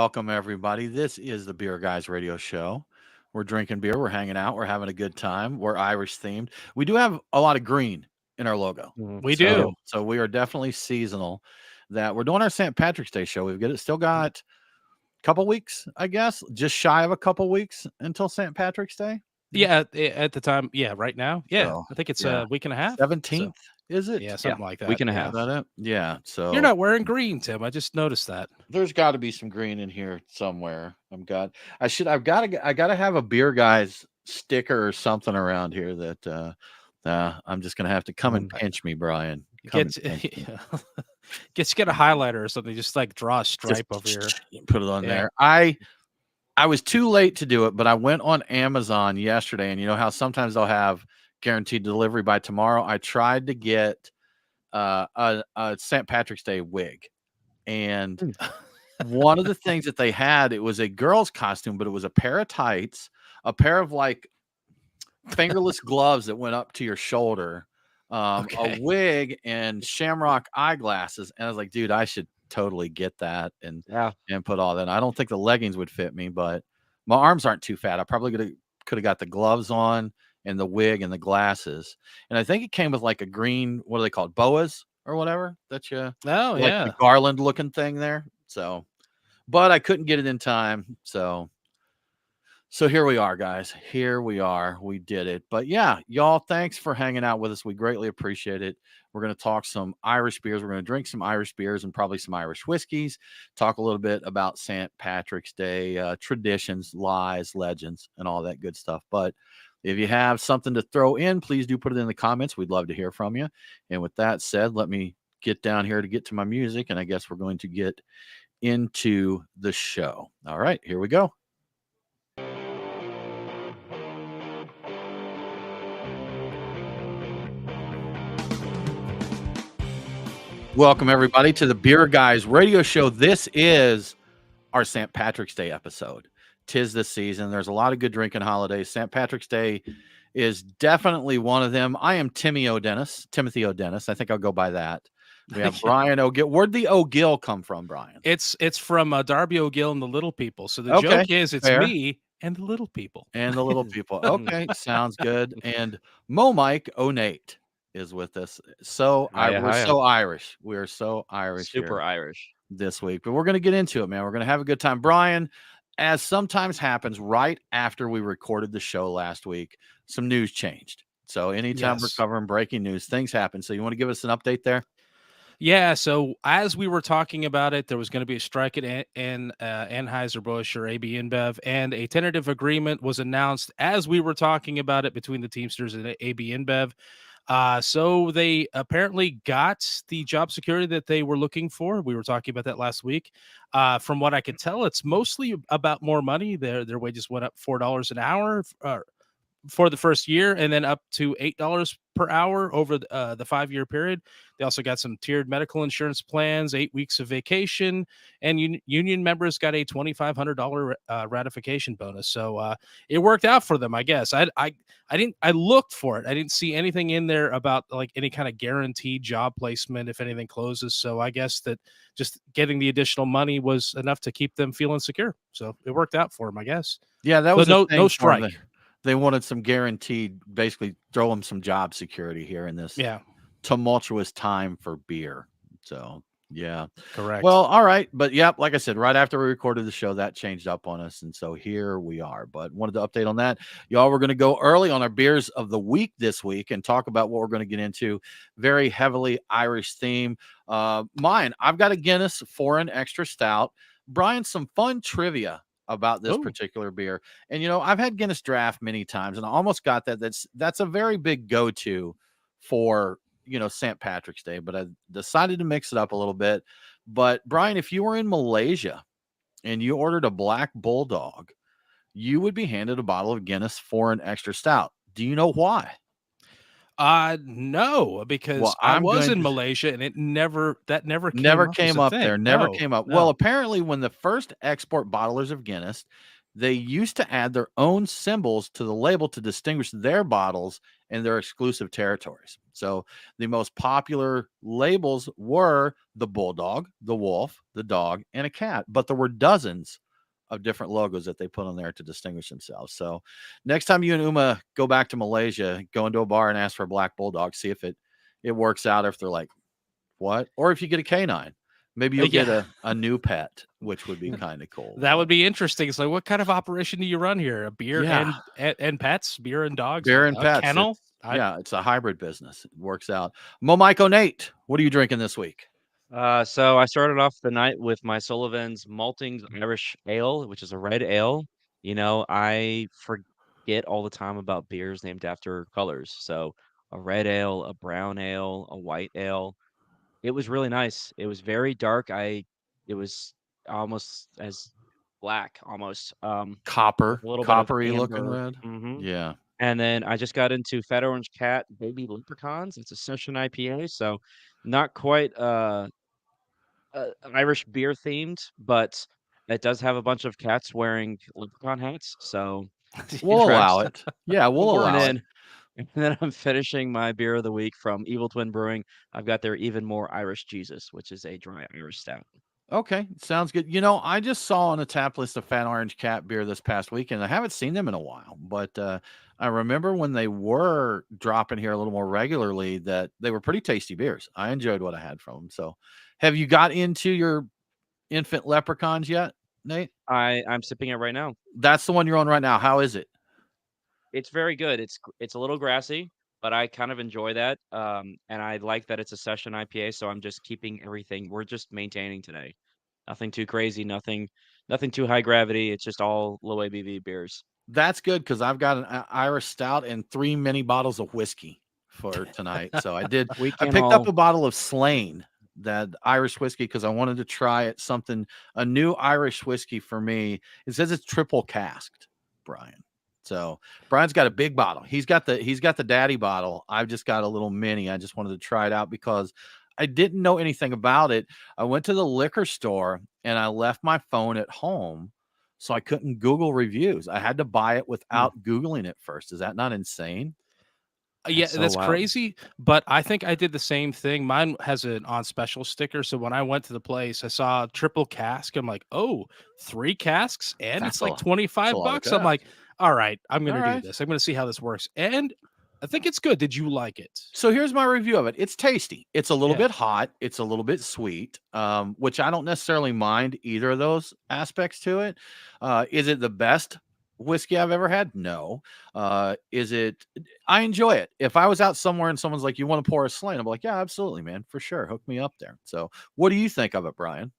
welcome everybody. This is the Beer Guys Radio Show. We're drinking beer, we're hanging out, we're having a good time. We're Irish themed. We do have a lot of green in our logo. We do. So we are definitely seasonal. That we're doing our St. Patrick's Day show. Still got a couple weeks, I guess, just shy of a couple weeks until St. Patrick's Day. Yeah, at the time. Yeah, right now. Yeah, So, I think it's a week and a half. 17th, is it? Yeah, something like that. Week and a Is half. that it? Yeah. So You're not wearing green, Tim. I just noticed that. there's got to be some green in here somewhere. I've got to have a Beer Guys sticker or something around here that I'm just gonna have to come and pinch me, Brian. Get a highlighter or something. Just like draw a stripe over here. Put it on there. I was too late to do it, but I went on Amazon yesterday, and you know how sometimes they'll have guaranteed delivery by tomorrow. I tried to get a St. Patrick's Day wig, and one of the things that they had, it was a girl's costume, but it was a pair of tights, a pair of like fingerless gloves that went up to your shoulder, a wig, and shamrock eyeglasses. And I was like, dude, I should totally get that and put all that. I don't think the leggings would fit me, but my arms aren't too fat. I probably could have got the gloves on and the wig and the glasses. And I think it came with like a green, what are they called? Boas or whatever that you the garland looking thing there. So, but I couldn't get it in time. So here we are, guys. Here we are. We did it. But yeah, y'all, thanks for hanging out with us. We greatly appreciate it. We're going to talk some Irish beers. We're going to drink some Irish beers and probably some Irish whiskeys. Talk a little bit about St. Patrick's Day, traditions, lies, legends, and all that good stuff. But if you have something to throw in, please do put it in the comments. We'd love to hear from you. And with that said, let me get down here to get to my music. And I guess we're going to get into the show. All right, here we go. Welcome, everybody, to the Beer Guys Radio Show. This is our St. Patrick's Day episode. 'Tis the season. There's a lot of good drinking holidays. St. Patrick's Day is definitely one of them. I am Timothy O'Dennis. I think I'll go by that. We have Brian O'Gill. Where'd the O'Gill come from, Brian? It's from Darby O'Gill and the Little People. So the joke is it's fair. Me and the Little People. And the Little People. Okay, sounds good. And Mike O'Nate is with us. We're so Irish. We're so Irish. Super Irish this week. But we're going to get into it, man. We're going to have a good time. Brian, as sometimes happens right after we recorded the show last week, some news changed. So anytime we're covering breaking news, things happen. So you want to give us an update there? Yeah, so as we were talking about it, there was going to be a strike at Anheuser-Busch or AB InBev, and a tentative agreement was announced as we were talking about it between the Teamsters and AB InBev. So they apparently got the job security that they were looking for. We were talking about that last week. From what I could tell, it's mostly about more money. Their wages went up $4 an hour for the first year, and then up to $8 per hour over the 5-year period. They also got some tiered medical insurance plans, 8 weeks of vacation, and union members got a $2,500 ratification bonus. So it worked out for them, I guess. I looked for it. I didn't see anything in there about like any kind of guaranteed job placement if anything closes. So I guess that just getting the additional money was enough to keep them feeling secure. So it worked out for them, I guess. Yeah, that was no strike. They wanted some guaranteed, basically throw them some job security here in this tumultuous time for beer. So, yeah. Correct. Well, all right. But, yeah, like I said, right after we recorded the show, that changed up on us. And so here we are. But wanted to update on that. Y'all, we're going to go early on our beers of the week this week and talk about what we're going to get into. Very heavily Irish theme. Mine, I've got a Guinness Foreign Extra Stout. Brian, some fun trivia about this particular beer. And, you know, I've had Guinness Draft many times, and I almost got that. That's a very big go-to for, you know, St. Patrick's Day, but I decided to mix it up a little bit. But, Brian, if you were in Malaysia and you ordered a Black Bulldog, you would be handed a bottle of Guinness Foreign Extra Stout. Do you know why? No, because I was in Malaysia and it never came up there. Never came up. No. Well, apparently when the first export bottlers of Guinness they used to add their own symbols to the label to distinguish their bottles and their exclusive territories. So the most popular labels were the bulldog, the wolf, the dog, and a cat, but there were dozens of different logos that they put on there to distinguish themselves. So next time you and Uma go back to Malaysia, go into a bar and ask for a black bulldog, see if it works out, if they're like, what? Or if you get a canine, maybe you'll get Yeah. a new pet, which would be kind of cool. That would be interesting. It's like, what kind of operation do you run here? A beer Yeah, and pets, beer and dogs, beer and a pets. kennel? It's a hybrid business. It works out. Momiko Nate, what are you drinking this week? So I started off the night with my Sullivan's Maltings Irish Ale, which is a red ale. I forget all the time about beers named after colors. So a red ale, a brown ale, a white ale. It was really nice. It was very dark. It was almost as black, almost, with a little bit of Coppery looking amber. red. hmm Yeah. And then I just got into Fat Orange Cat Baby Leprechauns. It's a session IPA, so not quite Irish beer themed, but it does have a bunch of cats wearing leprechaun hats, so We'll allow tracks. it. Yeah, we'll And allow it. then and then I'm finishing my beer of the week from Evil Twin Brewing. I've got their Even More Irish Jesus, which is a dry Irish stout. Okay, sounds good. I just saw on the tap list of Fat Orange Cat beer this past weekend. I haven't seen them in a while, but I remember when they were dropping here a little more regularly that they were pretty tasty beers. I enjoyed what I had from them. So, have you got into your infant leprechauns yet, Nate? I'm sipping it right now. That's the one you're on right now. How is it? It's very good. It's a little grassy, but I kind of enjoy that. And I like that it's a session IPA, so I'm just keeping everything. We're just maintaining today. Nothing too crazy, nothing too high gravity. It's just all low ABV beers. That's good because I've got an Irish Stout and 3 mini bottles of whiskey for tonight. So I did. We I can picked up all a bottle of Slane, that Irish whiskey, because I wanted to try it. A new Irish whiskey for me. It says it's triple casked, Brian. So Brian's got a big bottle. He's got the daddy bottle. I've just got a little mini. I just wanted to try it out because I didn't know anything about it. I went to the liquor store and I left my phone at home, so I couldn't Google reviews. I had to buy it without Googling it first. Is that not insane? Yeah, so that's wild. crazy. But I think I did the same thing. Mine has an on special sticker. So when I went to the place, I saw triple cask. I'm like, oh, 3 casks and That's it's like that's a 25 lot of bucks. I'm cash. like, all right, I'm All gonna do right. this. I'm gonna see how this works. And I think it's good. Did you like it? So here's my review of it. It's tasty. It's a little Yeah. bit hot. It's a little bit sweet, which I don't necessarily mind either of those aspects to it. Is it the best whiskey I've ever had? No. Is it? I enjoy it. If I was out somewhere and someone's like, "You want to pour a Slane?" I'm like, "Yeah, absolutely, man, for sure. Hook me up there." So, what do you think of it, Brian?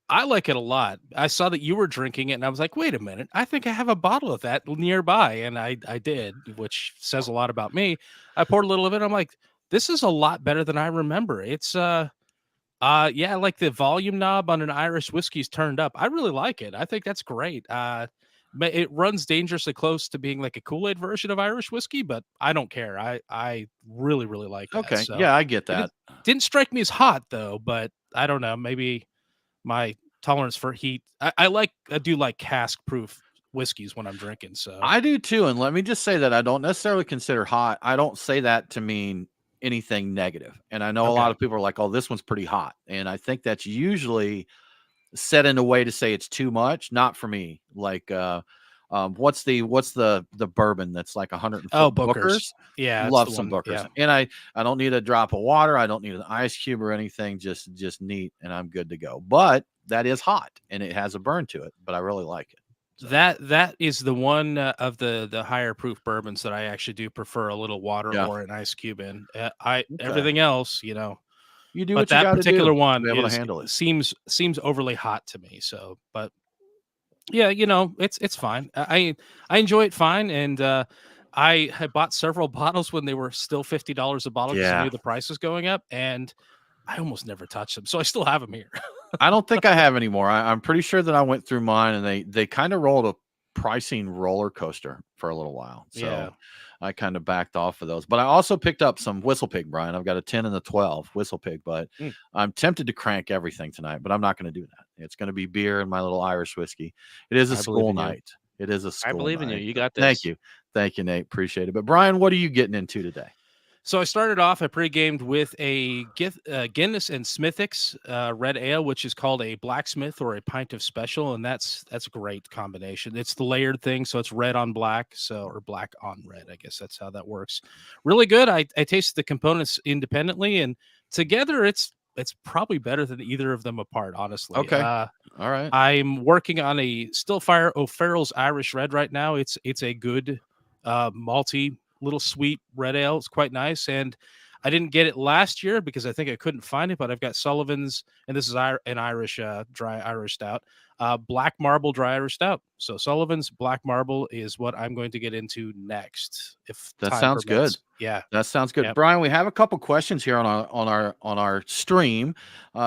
I like it a lot. I saw that you were drinking it and I was like, wait a minute, I think I have a bottle of that nearby. And I did, which says a lot about me. I poured a little of it. I'm like, this is a lot better than I remember. It's yeah, like the volume knob on an Irish whiskey's turned up. I really like it. I think that's great. It runs dangerously close to being like a Kool-Aid version of Irish whiskey, but I don't care. I really really like that. Okay, So yeah, I get it that. didn't strike me as hot though, but I don't know. Maybe my tolerance for heat. I do like cask proof whiskeys when I'm drinking. So I do too. And let me just say that I don't necessarily consider hot. I don't say that to mean anything negative. And I know a lot okay. of people are like, oh, this one's pretty hot. And I think that's usually said in a way to say it's too much. Not for me. Like, what's the bourbon that's like 104 Oh, Booker's. Bookers? Yeah, it's Love the some one. Bookers. Yeah. And I don't need a drop of water. I don't need an ice cube or anything. Just neat, and I'm good to go. But that is hot and it has a burn to it. But I really like it. So. That is the one of the higher proof bourbons that I actually do prefer a little water Yeah. or an ice cube in. Okay. Everything else, You do but what you that got to do particular to one be able to is handle it. seems overly hot to me. So, but yeah, it's fine. I enjoy it fine, and I had bought several bottles when they were still $50 a bottle because I Yeah. knew the price was going up, and I almost never touched them, so I still have them here. I don't think I have anymore. I'm pretty sure that I went through mine and they kind of rolled a pricing roller coaster for a little while. So Yeah. I kind of backed off of those. But I also picked up some Whistle Pig, Brian. I've got a 10 and a 12 Whistle Pig, but Mm. I'm tempted to crank everything tonight, but I'm not going to do that. It's going to be beer and my little Irish whiskey. It is a I believe school in you. night. It is a I school believe in you. night. You But got thank this. you. Thank you, Nate. Appreciate it. But Brian, what are you getting into today? So I started off, I pre-gamed with a Guinness and Smithwick's red ale, which is called a blacksmith or a pint of special, and that's a great combination. It's the layered thing, so it's red on black, or black on red. I guess that's how that works. Really good. I tasted the components independently, and together it's probably better than either of them apart. Honestly, Okay. All right. I'm working on a Stillfire O'Farrell's Irish Red right now. It's a good malty, little sweet red ale. It's quite nice, and I didn't get it last year because I think I couldn't find it. But I've got Sullivan's, and this is an Irish dry Irish stout, Black Marble dry Irish stout. So Sullivan's Black Marble is what I'm going to get into next, if That time sounds permits. good. Yeah, That sounds good. Yep. Brian, we have a couple questions here on our stream.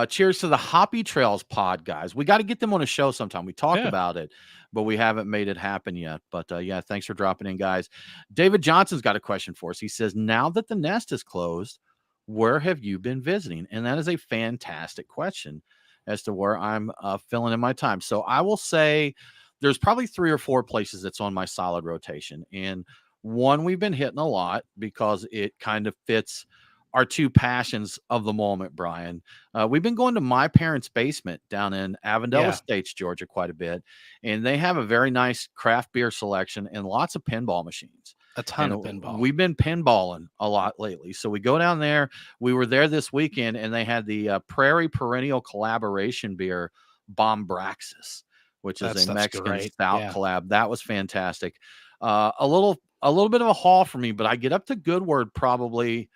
Cheers to the Hoppy Trails pod, guys. We got to get them on a show sometime. We talked Yeah. about it, but we haven't made it happen yet. But yeah, thanks for dropping in, guys. David Johnson's got a question for us. He says, now that the nest is closed, where have you been visiting? And that is a fantastic question as to where I'm filling in my time. So I will say there's probably 3 or 4 places that's on my solid rotation. And one we've been hitting a lot because it kind of fits our 2 passions of the moment, Brian. We've been going to my parents' basement down in Avondale Yeah. Estates, Georgia, quite a bit. And they have a very nice craft beer selection and lots of pinball machines. A ton And of pinball. we've been pinballing a lot lately. So we go down there. We were there this weekend, and they had the Prairie Perennial Collaboration beer, Bombraxis, which That is a stuff's Mexican great. stout Yeah. collab. That was fantastic. A little bit of a haul for me, but I get up to Goodword probably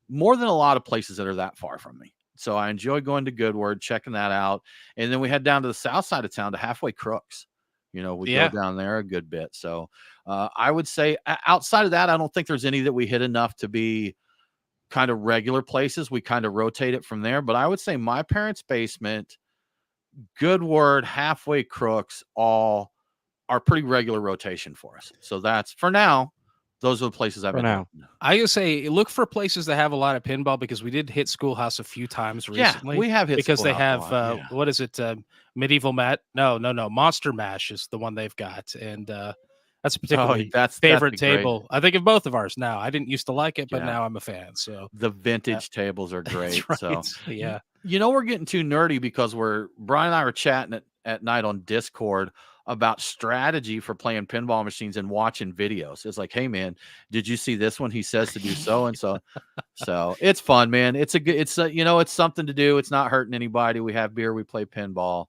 more than a lot of places that are that far from me. So I enjoy going to Goodword, checking that out. And then we head down to the south side of town to Halfway Crooks. We Yeah. go down there a good bit. So I would say outside of that, I don't think there's any that we hit enough to be kind of regular places. We kind of rotate it from there. But I would say my parents' basement, Goodword, Halfway Crooks, all are pretty regular rotation for us. So that's for now. Those are the places I've For been. now. I would say look for places that have a lot of pinball because we did hit Schoolhouse a few times recently. Yeah, we have hit because they Schoolhouse have a lot, yeah. what is it? Medieval Mat? No, Monster Mash is the one they've got, and that's a particularly that's favorite a great- table. I think of both of ours now. I didn't used to like it, but Yeah. now I'm a fan. So The vintage tables are great. that's So right. Yeah, we're getting too nerdy because Brian and I were chatting at night on Discord about strategy for playing pinball machines and watching videos. It's like, hey man, did you see this one? He says to do so and so. So it's fun, man. It's it's something to do. It's not hurting anybody. We have beer, we play pinball,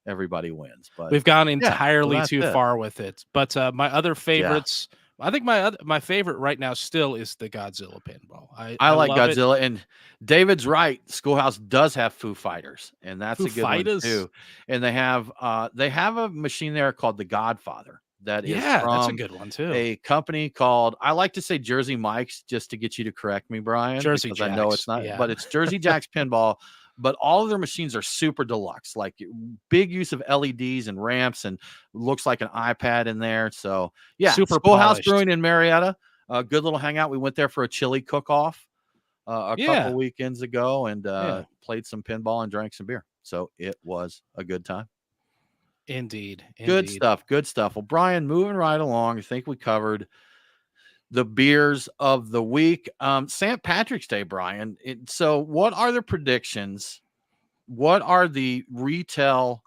everybody wins. But we've gone so entirely that's too it. far with it. But my other favorites. I think my favorite right now still is the Godzilla pinball. I like love it. Godzilla, and David's right. Schoolhouse does have Foo Fighters, and that's Foo a good Fighters? one too. And they have a machine there called the Godfather that is Yeah, that's a from good one too. a company called, I like to say Jersey Mike's, just to get you to correct me, Brian, Jersey because I know Jacks, it's not, yeah. but it's Jersey Jack's Pinball. But all of their machines are super deluxe, like big use of LEDs and ramps, and looks like an iPad in there. So yeah, Super Schoolhouse polished. Brewing in Marietta, a good little hangout. We went there for a chili cook-off a Yeah. couple weekends ago, and Yeah. played some pinball and drank some beer. So it was a good time. Indeed. Good stuff. Good stuff. Well, Brian, moving right along, I think we covered the beers of the week. St. Patrick's Day, Brian. So what are the predictions? What are the retail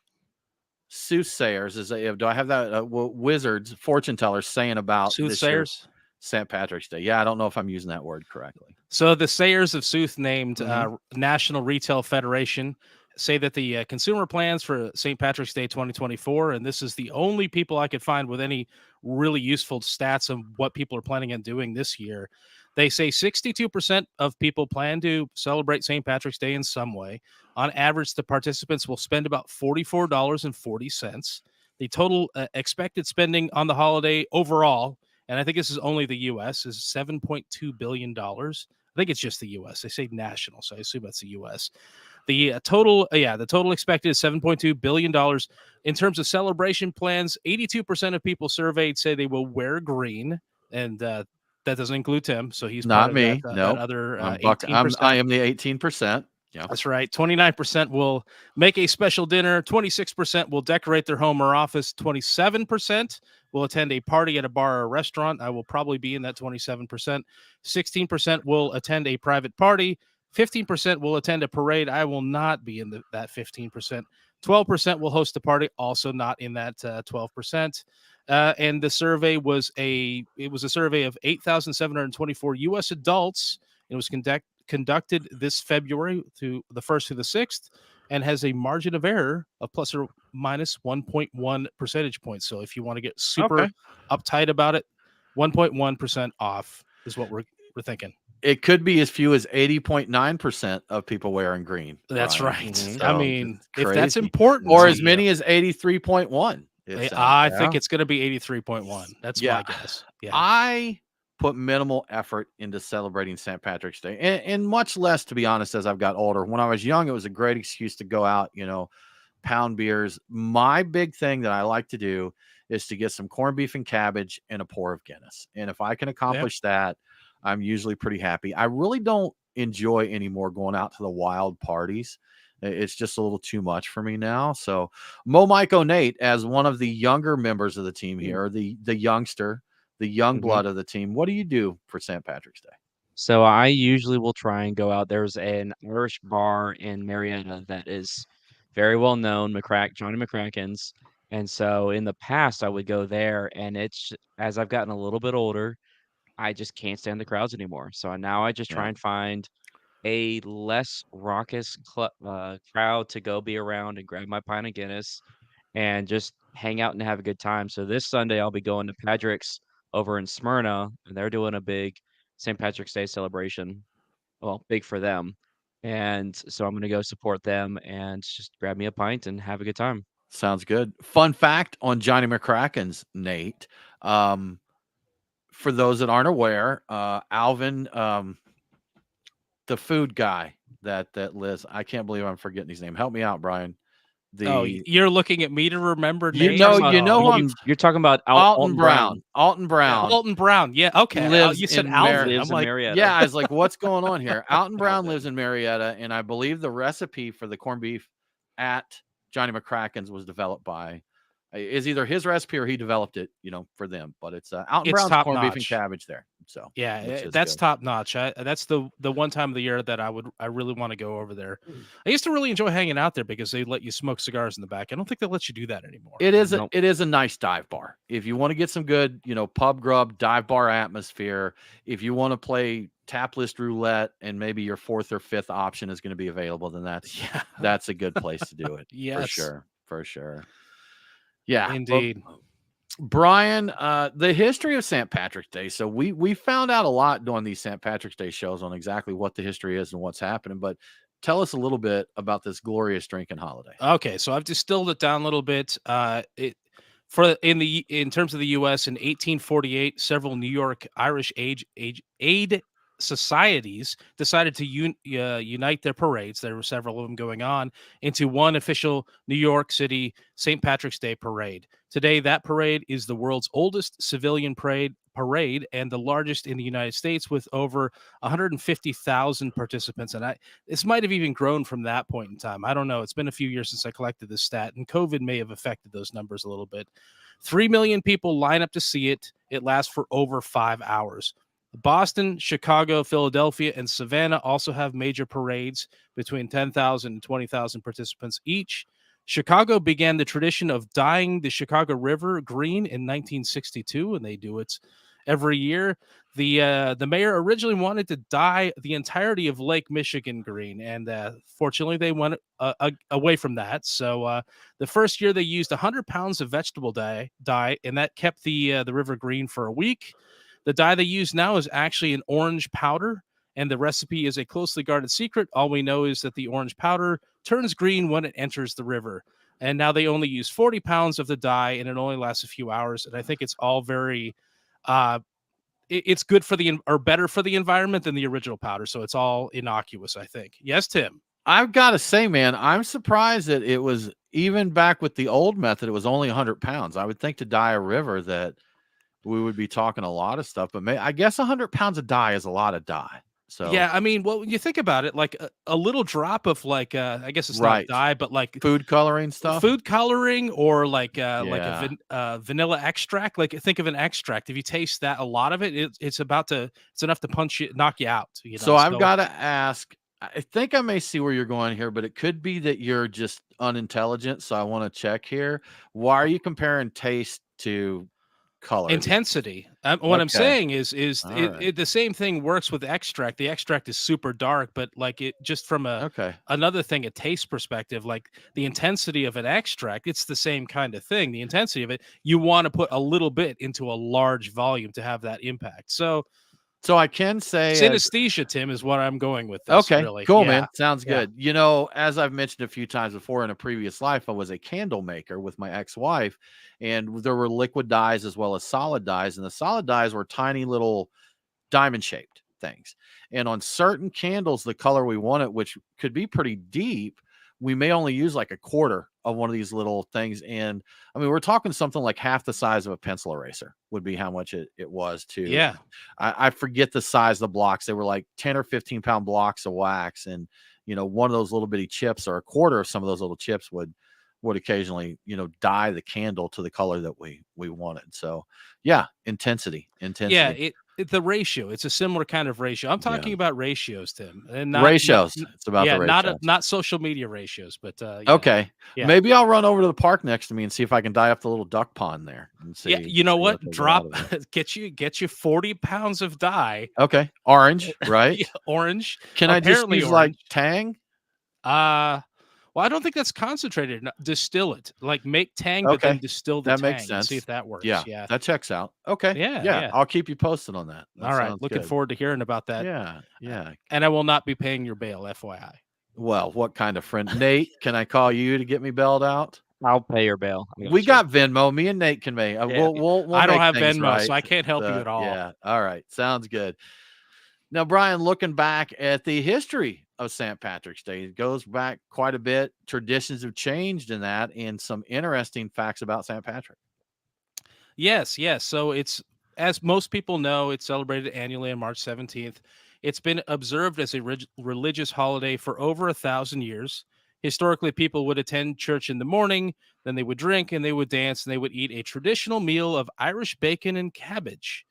soothsayers? Do I have that? Wizards, fortune tellers saying about this year's Soothsayers. St. Patrick's Day? Yeah, I don't know if I'm using that word correctly. So the Sayers of Sooth named Mhm. National Retail Federation say that the consumer plans for St. Patrick's Day 2024, and this is the only people I could find with any really useful stats of what people are planning on doing this year. They say 62% of people plan to celebrate St. Patrick's Day in some way. On average, the participants will spend about $44.40. The total expected spending on the holiday overall, and I think this is only the U.S., is $7.2 billion. I think it's just the U.S. They say national, so I assume that's the U.S. The total expected is $7.2 billion. In terms of celebration plans, 82% of people surveyed say they will wear green, and that doesn't include Tim, so he's Not part of me. that, No, that other I 18%. am the 18%. Yeah. That's right. 29% will make a special dinner. 26% will decorate their home or office. 27% will attend a party at a bar or restaurant. I will probably be in that 27%. 16% will attend a private party. 15% will attend a parade. I will not be in that 15%. 12% will host a party. Also not in that 12%. And the survey was a survey of 8,724 U.S. adults. It was conducted this February to the 1st through the 6th, and has a margin of error of plus or minus 1.1 percentage points. So if you want to get super uptight about it, 1.1% off is what we're thinking. It could be as few as 80.9% of people wearing green. That's Brian. right. Mhm. I So, mean, it's if that's crazy. important, or to as you, many as 83.1. I think it's going to be 83.1. That's my guess. Yeah. I put minimal effort into celebrating St. Patrick's Day, and much less, to be honest, as I've got older. When I was young, it was a great excuse to go out, pound beers. My big thing that I like to do is to get some corned beef and cabbage and a pour of Guinness. And if I can accomplish that, I'm usually pretty happy. I really don't enjoy anymore going out to the wild parties. It's just a little too much for me now. So Mike O'Nate, as one of the younger members of the team here, the youngster, the young blood of the team, what do you do for St. Patrick's Day? So I usually will try and go out. There's an Irish bar in Marietta that is very well known, Johnny McCracken's. And so in the past, I would go there, and as I've gotten a little bit older, I just can't stand the crowds anymore. So now I just try and find a less raucous crowd to go be around and grab my pint of Guinness and just hang out and have a good time. So this Sunday, I'll be going to Patrick's over in Smyrna, and they're doing a big St. Patrick's Day celebration. Well, big for them. And so I'm going to go support them and just grab me a pint and have a good time. Sounds good. Fun fact on Johnny McCracken's, Nate. For those that aren't aware, Alvin, the food guy that lives, I can't believe I'm forgetting his name. Help me out, Brian. You're looking at me to remember names. You're talking about Alton Brown. Alton Brown. Alton Brown. Yeah. Okay. Lives you said in Alvin. lives I'm in like, Marietta. Yeah, I was like, what's going on here? Alton Brown lives in Marietta, and I believe the recipe for the corned beef at Johnny McCracken's was developed by is either his recipe or he developed it, for them. But it's Alton Brown's corned beef and cabbage there. So yeah, that's top notch. That's the one time of the year that I really want to go over there. I used to really enjoy hanging out there because they let you smoke cigars in the back. I don't think they let you do that anymore. It is a nice dive bar. If you want to get some good, pub grub, dive bar atmosphere, if you want to play tap list roulette and maybe your fourth or fifth option is going to be available, then that's a good place to do it. Yes. For sure. Yeah, indeed. Well, Brian, the history of St. Patrick's Day. So we found out a lot during these St. Patrick's Day shows on exactly what the history is and what's happening. But tell us a little bit about this glorious drinking holiday. Okay, so I've distilled it down a little bit. In terms of the U.S. in 1848, several New York Irish aid societies decided to unite their parades. There were several of them going on into one official New York City St. Patrick's Day parade. Today, that parade is the world's oldest civilian parade and the largest in the United States, with over 150,000 participants. And this might have even grown from that point in time. I don't know. It's been a few years since I collected this stat, and COVID may have affected those numbers a little bit. 3 million people line up to see it. It lasts for over 5 hours. Boston, Chicago, Philadelphia, and Savannah also have major parades between 10,000 and 20,000 participants each. Chicago began the tradition of dyeing the Chicago River green in 1962, and they do it every year. The mayor originally wanted to dye the entirety of Lake Michigan green, and fortunately they went away from that. So the first year they used 100 pounds of vegetable dye, and that kept the river green for a week. The dye they use now is actually an orange powder, and the recipe is a closely guarded secret. All we know is that the orange powder turns green when it enters the river. And now they only use 40 pounds of the dye, and it only lasts a few hours. And I think it's all very, it's good for better for the environment than the original powder. So it's all innocuous, I think. Yes, Tim? I've got to say, man, I'm surprised that it was, even back with the old method, it was only 100 pounds. I would think to dye a river that we would be talking a lot of stuff, but I guess 100 pounds of dye is a lot of dye. So Yeah, I mean, well, when you think about it, like a little drop of like, I guess it's not right, dye, but like food coloring stuff. food coloring or like a Yeah. vanilla extract. Like think of an extract. If you taste that, a lot of it, it's enough to knock you out. You So know, I've so got to ask. I think I may see where you're going here, but it could be that you're just unintelligent. So I want to check here. Why are you comparing taste to color? intensity. What I'm Okay. saying is All right. the same thing works with extract. The extract is super dark, but like it just from Okay. another thing, a taste perspective, like the intensity of an extract, it's the same kind of thing. The intensity of it, you want to put a little bit into a large volume to have that impact. So So I can say as synesthesia, Tim, is what I'm going with this. okay, Really, cool, yeah, man. Sounds yeah, good. You know, as I've mentioned a few times before in a previous life, I was a candle maker with my ex-wife, and there were liquid dyes as well as solid dyes, and the solid dyes were tiny little diamond shaped things. And on certain candles, the color we wanted, which could be pretty deep, we may only use like a quarter of one of these little things. And I mean, we're talking something like half the size of a pencil eraser would be how much it was to, yeah. I forget the size of the blocks. They were like 10 or 15 pound blocks of wax. And, you know, one of those little bitty chips or a quarter of some of those little chips would occasionally, you know, dye the candle to the color that we wanted. So yeah, intensity, Yeah, intensity. the ratio, it's a similar kind of ratio. I'm Yeah. talking about ratios, Tim, and not Ratios. It's about the yeah, ratios. not social media ratios, but yeah. Okay. Yeah. Maybe I'll run over to the park next to me and see if I can dye up the little duck pond there and Yeah, see you know what what? they get out Drop of there. get you 40 pounds of dye, Okay. Orange, yeah, right? orange, Can I just apparently use like orange. Tang? Uh, well, I don't think that's concentrated. No, distill it. Like make tang, but then Okay. distill the That makes tang and see if sense. that works. Yeah, Yeah. that checks out. Okay. Yeah, Yeah, yeah. I'll keep you posted on that. That All right. sounds Looking good. forward to hearing about that. Yeah, Uh, yeah. and I will not be paying your bail, FYI. Well, what kind of friend? Nate, can I call you to get me bailed out? I'll pay your bail. I We got you. got Venmo. Me and Nate can make. Yeah. We'll I don't make have things Venmo, so right. I can't help you So at all. yeah. All right. Sounds good. Now, Brian, looking back at the history of St. Patrick's Day, it goes back quite a bit. Traditions have changed in that, and some interesting facts about St. Patrick. Yes, yes. So it's as most people know, it's celebrated annually on March 17th. It's been observed as a religious holiday for over 1,000 years. Historically, people would attend church in the morning, then they would drink and they would dance and they would eat a traditional meal of Irish bacon and cabbage.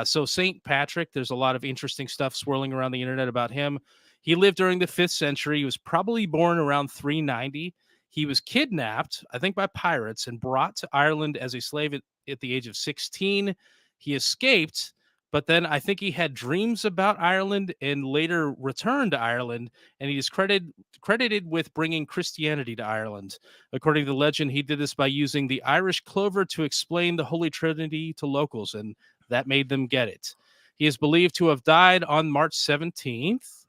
So Saint Patrick, there's a lot of interesting stuff swirling around the internet about him. He lived during the 5th century. He was probably born around 390. He was kidnapped, I think, by pirates and brought to Ireland as a slave at the age of 16. He escaped, but then I think he had dreams about Ireland and later returned to Ireland. And he is credited with bringing Christianity to Ireland. According to the legend, he did this by using the Irish clover to explain the Holy Trinity to locals, and that made them get it. He is believed to have died on March 17th,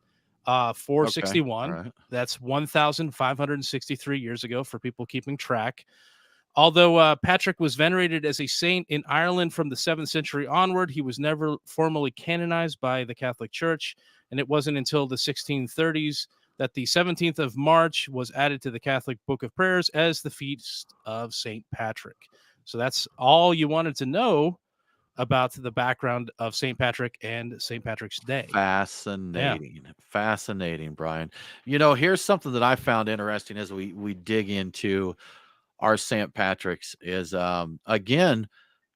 Okay. All 461. right. That's 1,563 years ago for people keeping track. Although Patrick was venerated as a saint in Ireland from the 7th century onward, he was never formally canonized by the Catholic Church, and it wasn't until the 1630s that the 17th of March was added to the Catholic Book of Prayers as the feast of St. Patrick. So that's all you wanted to know about the background of St. Patrick and St. Patrick's Day. Yeah. Fascinating. Fascinating, Brian. You know, here's something that I found interesting as we dig into our St. Patrick's is again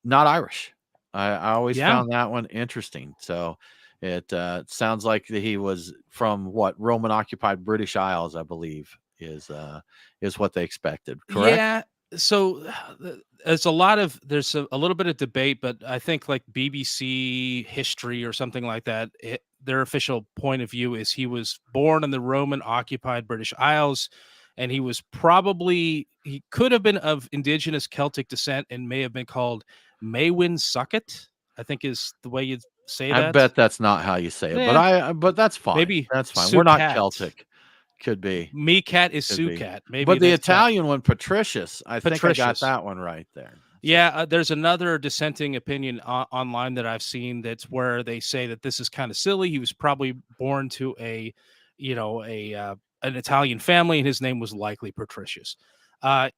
not Irish. I always Yeah. found that one interesting. So it sounds like that he was from what Roman occupied British Isles, I believe, is what they expected. Correct? Yeah. So there's a little bit of debate, but I think like BBC history or something like that, their official point of view is he was born in the Roman occupied British Isles, and he could have been of indigenous Celtic descent and may have been called Maewyn Succat, I think is the way you say I that. bet that's not how you say it, Yeah, but that's fine. maybe That's fine. We're not Sucat. Celtic. Could be. Mecat is Could be. Sucat. Maybe But the that's that. Italian one, Patricius, I think I got Patricius. that one right there. So, Yeah, there's another dissenting opinion online that I've seen that's where they say that this is kind of silly. He was probably born to an Italian family, and his name was likely Patricius. Uh,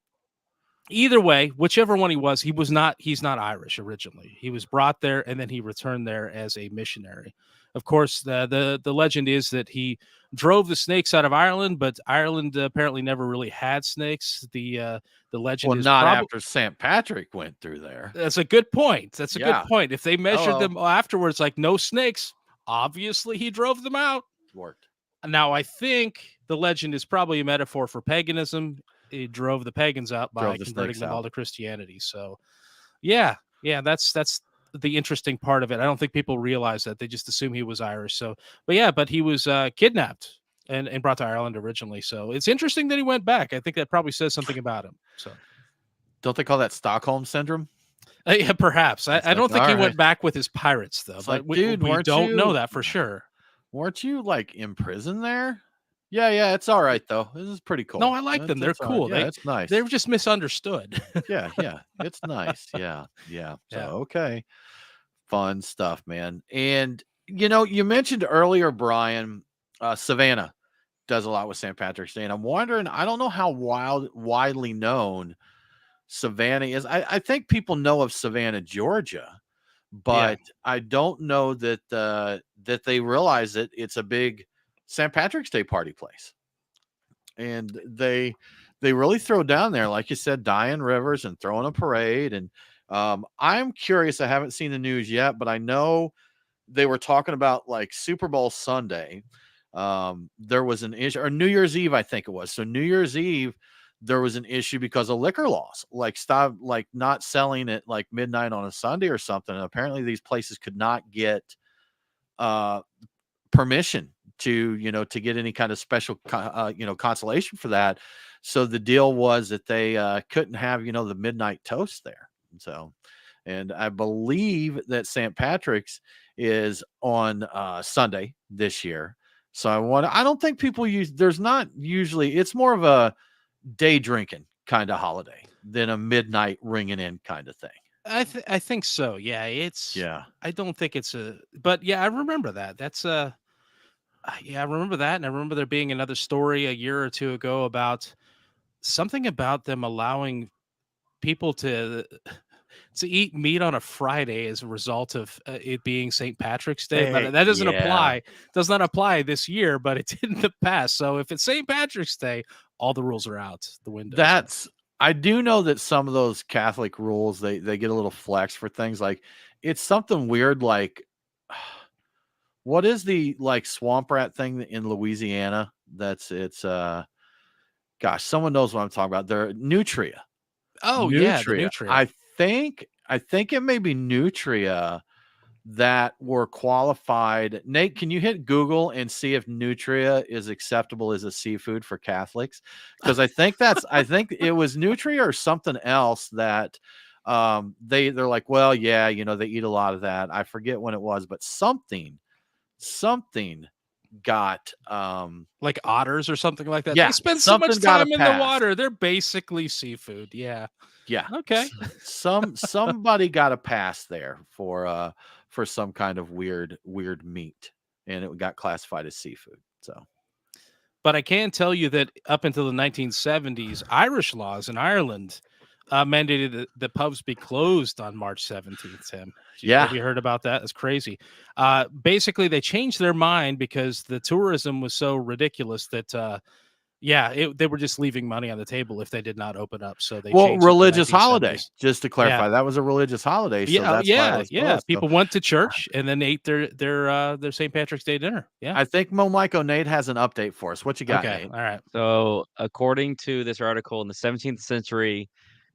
Either way, whichever one he's not Irish originally. He was brought there and then he returned there as a missionary. Of course, the legend is that he drove the snakes out of Ireland, but Ireland apparently never really had snakes. The legend Well, is not probably after St. Patrick went through there. that's a good point. That's a good Yeah. point. If they measured Hello. them afterwards, like no snakes, obviously he drove them out. Worked. Now, I think the legend is probably a metaphor for paganism. It drove the pagans out by Drove the converting snakes them all out. to Christianity. So, yeah, that's the interesting part of it. I don't think people realize that. They just assume he was Irish. So, but he was kidnapped and brought to Ireland originally. So it's interesting that he went back. I think that probably says something about him. So, Don't they call that Stockholm syndrome? yeah, perhaps. I It's don't like, think he all went right. back with his pirates though. It's But like, dude, we weren't don't know you- that for sure. Weren't you like in prison there? Yeah, it's all right though. This is pretty cool. No, I like them. They're It's all right. cool. Yeah, it's nice. They're just misunderstood. yeah, it's nice. Yeah. So Yeah. okay. Fun stuff, man. And you mentioned earlier, Brian, Savannah does a lot with St. Patrick's Day. And I'm wondering, I don't know how widely known Savannah is. I think people know of Savannah, Georgia, but I don't know that that they realize that it's a big St. Patrick's Day party place. And they really throw down there, like you said, dyeing rivers and throwing a parade. And I'm curious. I haven't seen the news yet, but I know they were talking about like Super Bowl Sunday. There was an issue, or New Year's Eve, I think it was. So New Year's Eve, there was an issue because of liquor laws, like not selling at like midnight on a Sunday or something. And apparently these places could not get permission to get any kind of special consolation for that. So the deal was that they couldn't have the midnight toast there. So, and I believe that St. Patrick's is on Sunday this year. So I don't think people there's not usually, it's more of a day drinking kind of holiday than a midnight ringing in kind of thing. I think so. Yeah, I don't think it's but yeah, I remember that. That's yeah, I remember that, and I remember there being another story a year or two ago about something about them allowing people to eat meat on a Friday as a result of it being St. Patrick's Day. But that does not apply this year, but it did in the past. So if it's St. Patrick's Day, all the rules are out the window. I do know that some of those Catholic rules, they get a little flex for things like it's something weird like what is the like swamp rat thing in Louisiana? Gosh, someone knows what I'm talking about. They're Nutria. Oh yeah, the Nutria. I think it may be Nutria that were qualified. Nate, can you hit Google and see if Nutria is acceptable as a seafood for Catholics? Because I think it was Nutria or something else that they're like, well, yeah, they eat a lot of that. I forget when it was, but something got like otters or something like that. Yeah, they spend so much something got a time in the pass. water. They're basically seafood. Yeah. Okay. Somebody got a pass there for some kind of weird meat, and it got classified as seafood. So, but I can tell you that up until the 1970s, Irish laws in Ireland mandated that pubs be closed on March 17th, Tim. Have you heard about that? It's crazy. Basically, they changed their mind because the tourism was so ridiculous that, they were just leaving money on the table if they did not open up. So they changed religious it to holiday. Just to clarify, that was a religious holiday. So that's why it was closed. People went to church and then ate their St. Patrick's Day dinner. Yeah, I think Momiko Nate has an update for us. What you got, Nate? All right. So, according to this article, in the 17th century,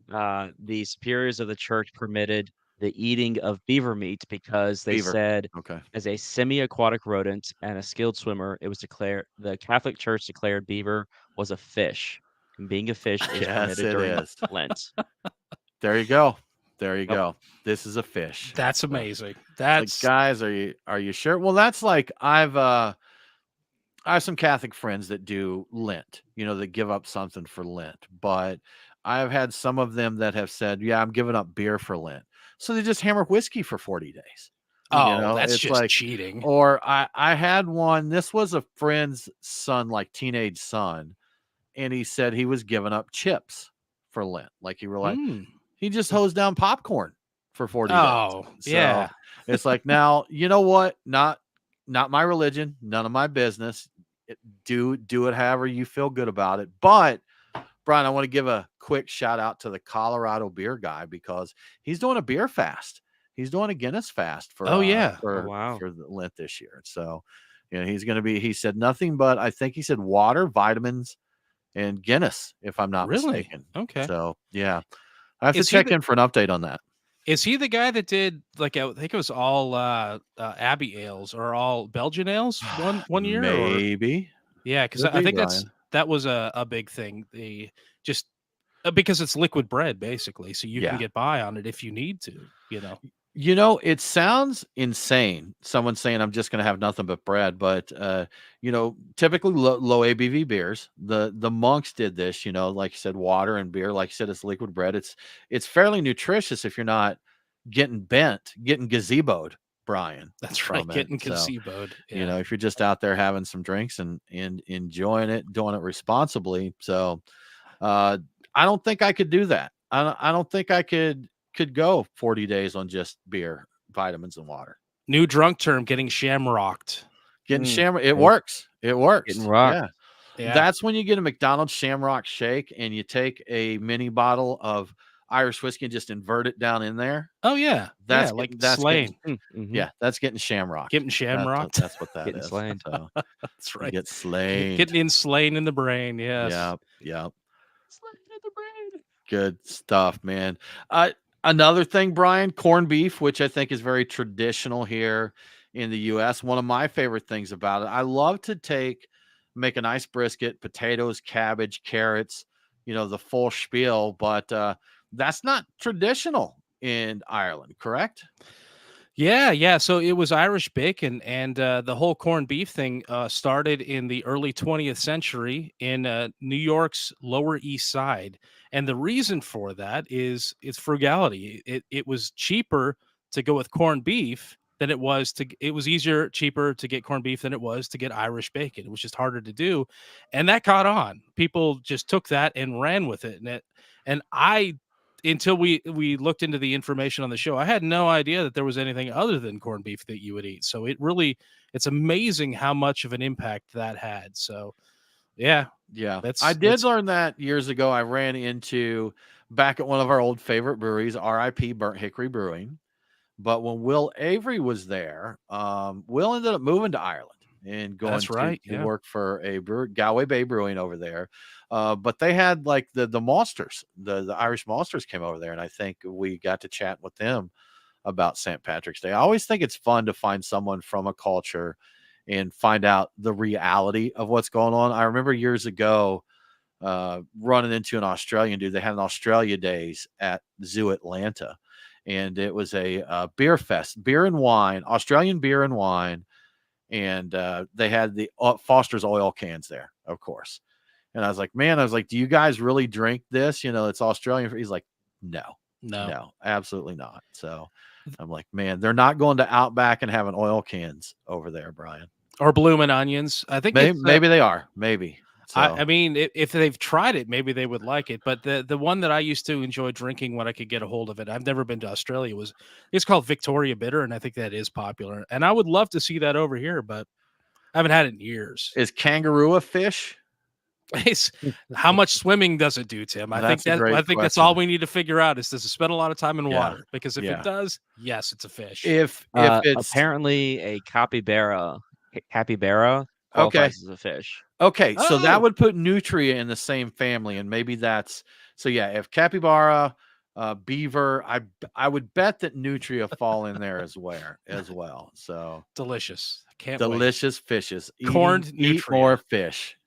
the superiors of the church permitted the eating of beaver meat because they said, as a semi-aquatic rodent and a skilled swimmer, it was declared the Catholic Church declared beaver was a fish, and being a fish is permitted during Lent. There you go. Go. This is a fish. That's amazing. That's like, guys. Are you sure? Well, that's like I have some Catholic friends that do Lent. That give up something for Lent, but I've had some of them that have said, yeah, I'm giving up beer for Lent. So they just hammer whiskey for 40 days. That's just like cheating. Or I had one, this was a friend's son, like teenage son. And he said he was giving up chips for Lent. Like Mm. he just hosed down popcorn for 40 days. Oh, So yeah. it's like, now, you know what? Not my religion, none of my business. Do it however you feel good about it. But Brian, I want to give a quick shout out to the Colorado beer guy, because he's doing a beer fast. He's doing a Guinness fast for Oh, yeah. Oh, wow. for the Lent this year. So, he's going to be. He said nothing but, I think he said, water, vitamins, and Guinness, if I'm not Really? mistaken. Okay. So yeah, I have to Is he check in for an update on that. Is he the guy that did, like, I think it was all Abbey ales or all Belgian ales one year? Or Maybe. yeah, because Could I be, think Brian. that was a big thing. The just because it's liquid bread basically, so you can Yeah. get by on it if you need to. It sounds insane. Someone saying I'm just going to have nothing but bread, but typically low ABV beers. The monks did this. Like you said, water and beer. Like you said, it's liquid bread. It's fairly nutritious if you're not getting gazeboed, Brian. That's right, from it. getting So, gazeboed. Yeah. if you're just out there having some drinks and enjoying it, doing it responsibly. So, I don't think I could do that. I don't think I could go 40 days on just beer, vitamins, and water. New drunk term, getting shamrocked. Getting Mm, shamrock, it right. works. It works. Getting rocked. Yeah. Yeah. That's when you get a McDonald's Shamrock Shake and you take a mini bottle of Irish whiskey and just invert it down in there. Oh yeah. That's yeah, like that's slaying. Mhm. yeah, that's getting shamrocked. Getting shamrocked. That's what that Getting is. slain. So That's you right. get slain. Getting slain in the brain. Yes. Yep. Slain in the brain. Good stuff, man. Another thing, Brian, corned beef, which I think is very traditional here in the U.S. One of my favorite things about it, I love to make a nice brisket, potatoes, cabbage, carrots, the full spiel. But that's not traditional in Ireland, correct? Yeah. So it was Irish bacon, and the whole corned beef thing started in the early 20th century in New York's Lower East Side. And the reason for that is it's frugality. It was cheaper to go with corned beef than it was it was cheaper to get corned beef than it was to get Irish bacon. It was just harder to do. And that caught on. People just took that and ran with it. And I until we looked into the information on the show, I had no idea that there was anything other than corned beef that you would eat. So it's amazing how much of an impact that had. So yeah. I did learn that years ago. I ran into back at one of our old favorite breweries, RIP Burnt Hickory Brewing. But when Will Avery was there, Will ended up moving to Ireland and going to work for a Galway Bay Brewing over there. But they had like the maltsters, the Irish maltsters came over there, and I think we got to chat with them about St. Patrick's Day. I always think it's fun to find someone from a culture and find out the reality of what's going on. I remember years ago running into an Australian dude. They had an Australia Days at Zoo Atlanta, and it was a beer fest, beer and wine, Australian beer and wine. And they had the Foster's oil cans there, of course. And I was like, do you guys really drink this? It's Australian. He's like, no, absolutely not. So I'm like, man, they're not going to Outback and having oil cans over there, Brian. Or bloomin' onions. I think maybe they are. Maybe. So. I mean, if they've tried it, maybe they would like it. But the one that I used to enjoy drinking when I could get a hold of it, I've never been to Australia, it's called Victoria Bitter, and I think that is popular. And I would love to see that over here, but I haven't had it in years. Is kangaroo a fish? How much swimming does it do, Tim? I think that's all we need to figure out is, does it spend a lot of time in water? Because if it does, yes, it's a fish. If it's apparently a capybara qualifies as a fish. Okay, so that would put nutria in the same family, and maybe that's so. Yeah, if capybara, beaver, I would bet that nutria fall in there as well. So delicious, delicious fishes. Corned nutria. Eat more fish.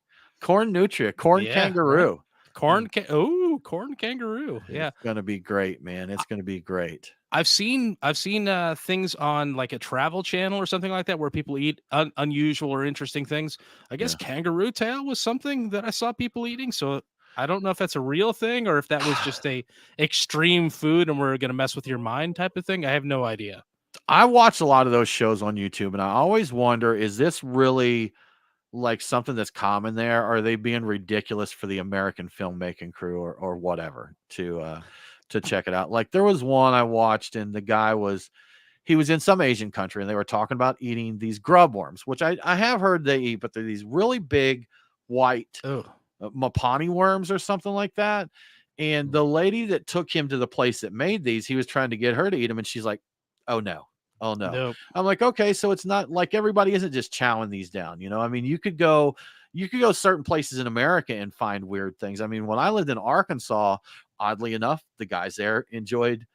Corn nutria, corn kangaroo. Right. Corn kangaroo. Yeah. It's going to be great, man. It's going to be great. I've seen things on like a travel channel or something like that where people eat unusual or interesting things. I guess kangaroo tail was something that I saw people eating. So I don't know if that's a real thing or if that was just a extreme food and we're going to mess with your mind type of thing. I have no idea. I watch a lot of those shows on YouTube, and I always wonder, is this really like something that's common there? Or are they being ridiculous for the American filmmaking crew or whatever to check it out? Like there was one I watched and the guy he was in some Asian country and they were talking about eating these grub worms, which I have heard they eat, but they're these really big white Oh, Mapani worms or something like that. And the lady that took him to the place that made these, he was trying to get her to eat them. And she's like, oh no. Oh no. nope. I'm like, okay, so it's not like everybody isn't just chowing these down. I mean, you could go certain places in America and find weird things. I mean, when I lived in Arkansas, oddly enough, the guys there enjoyed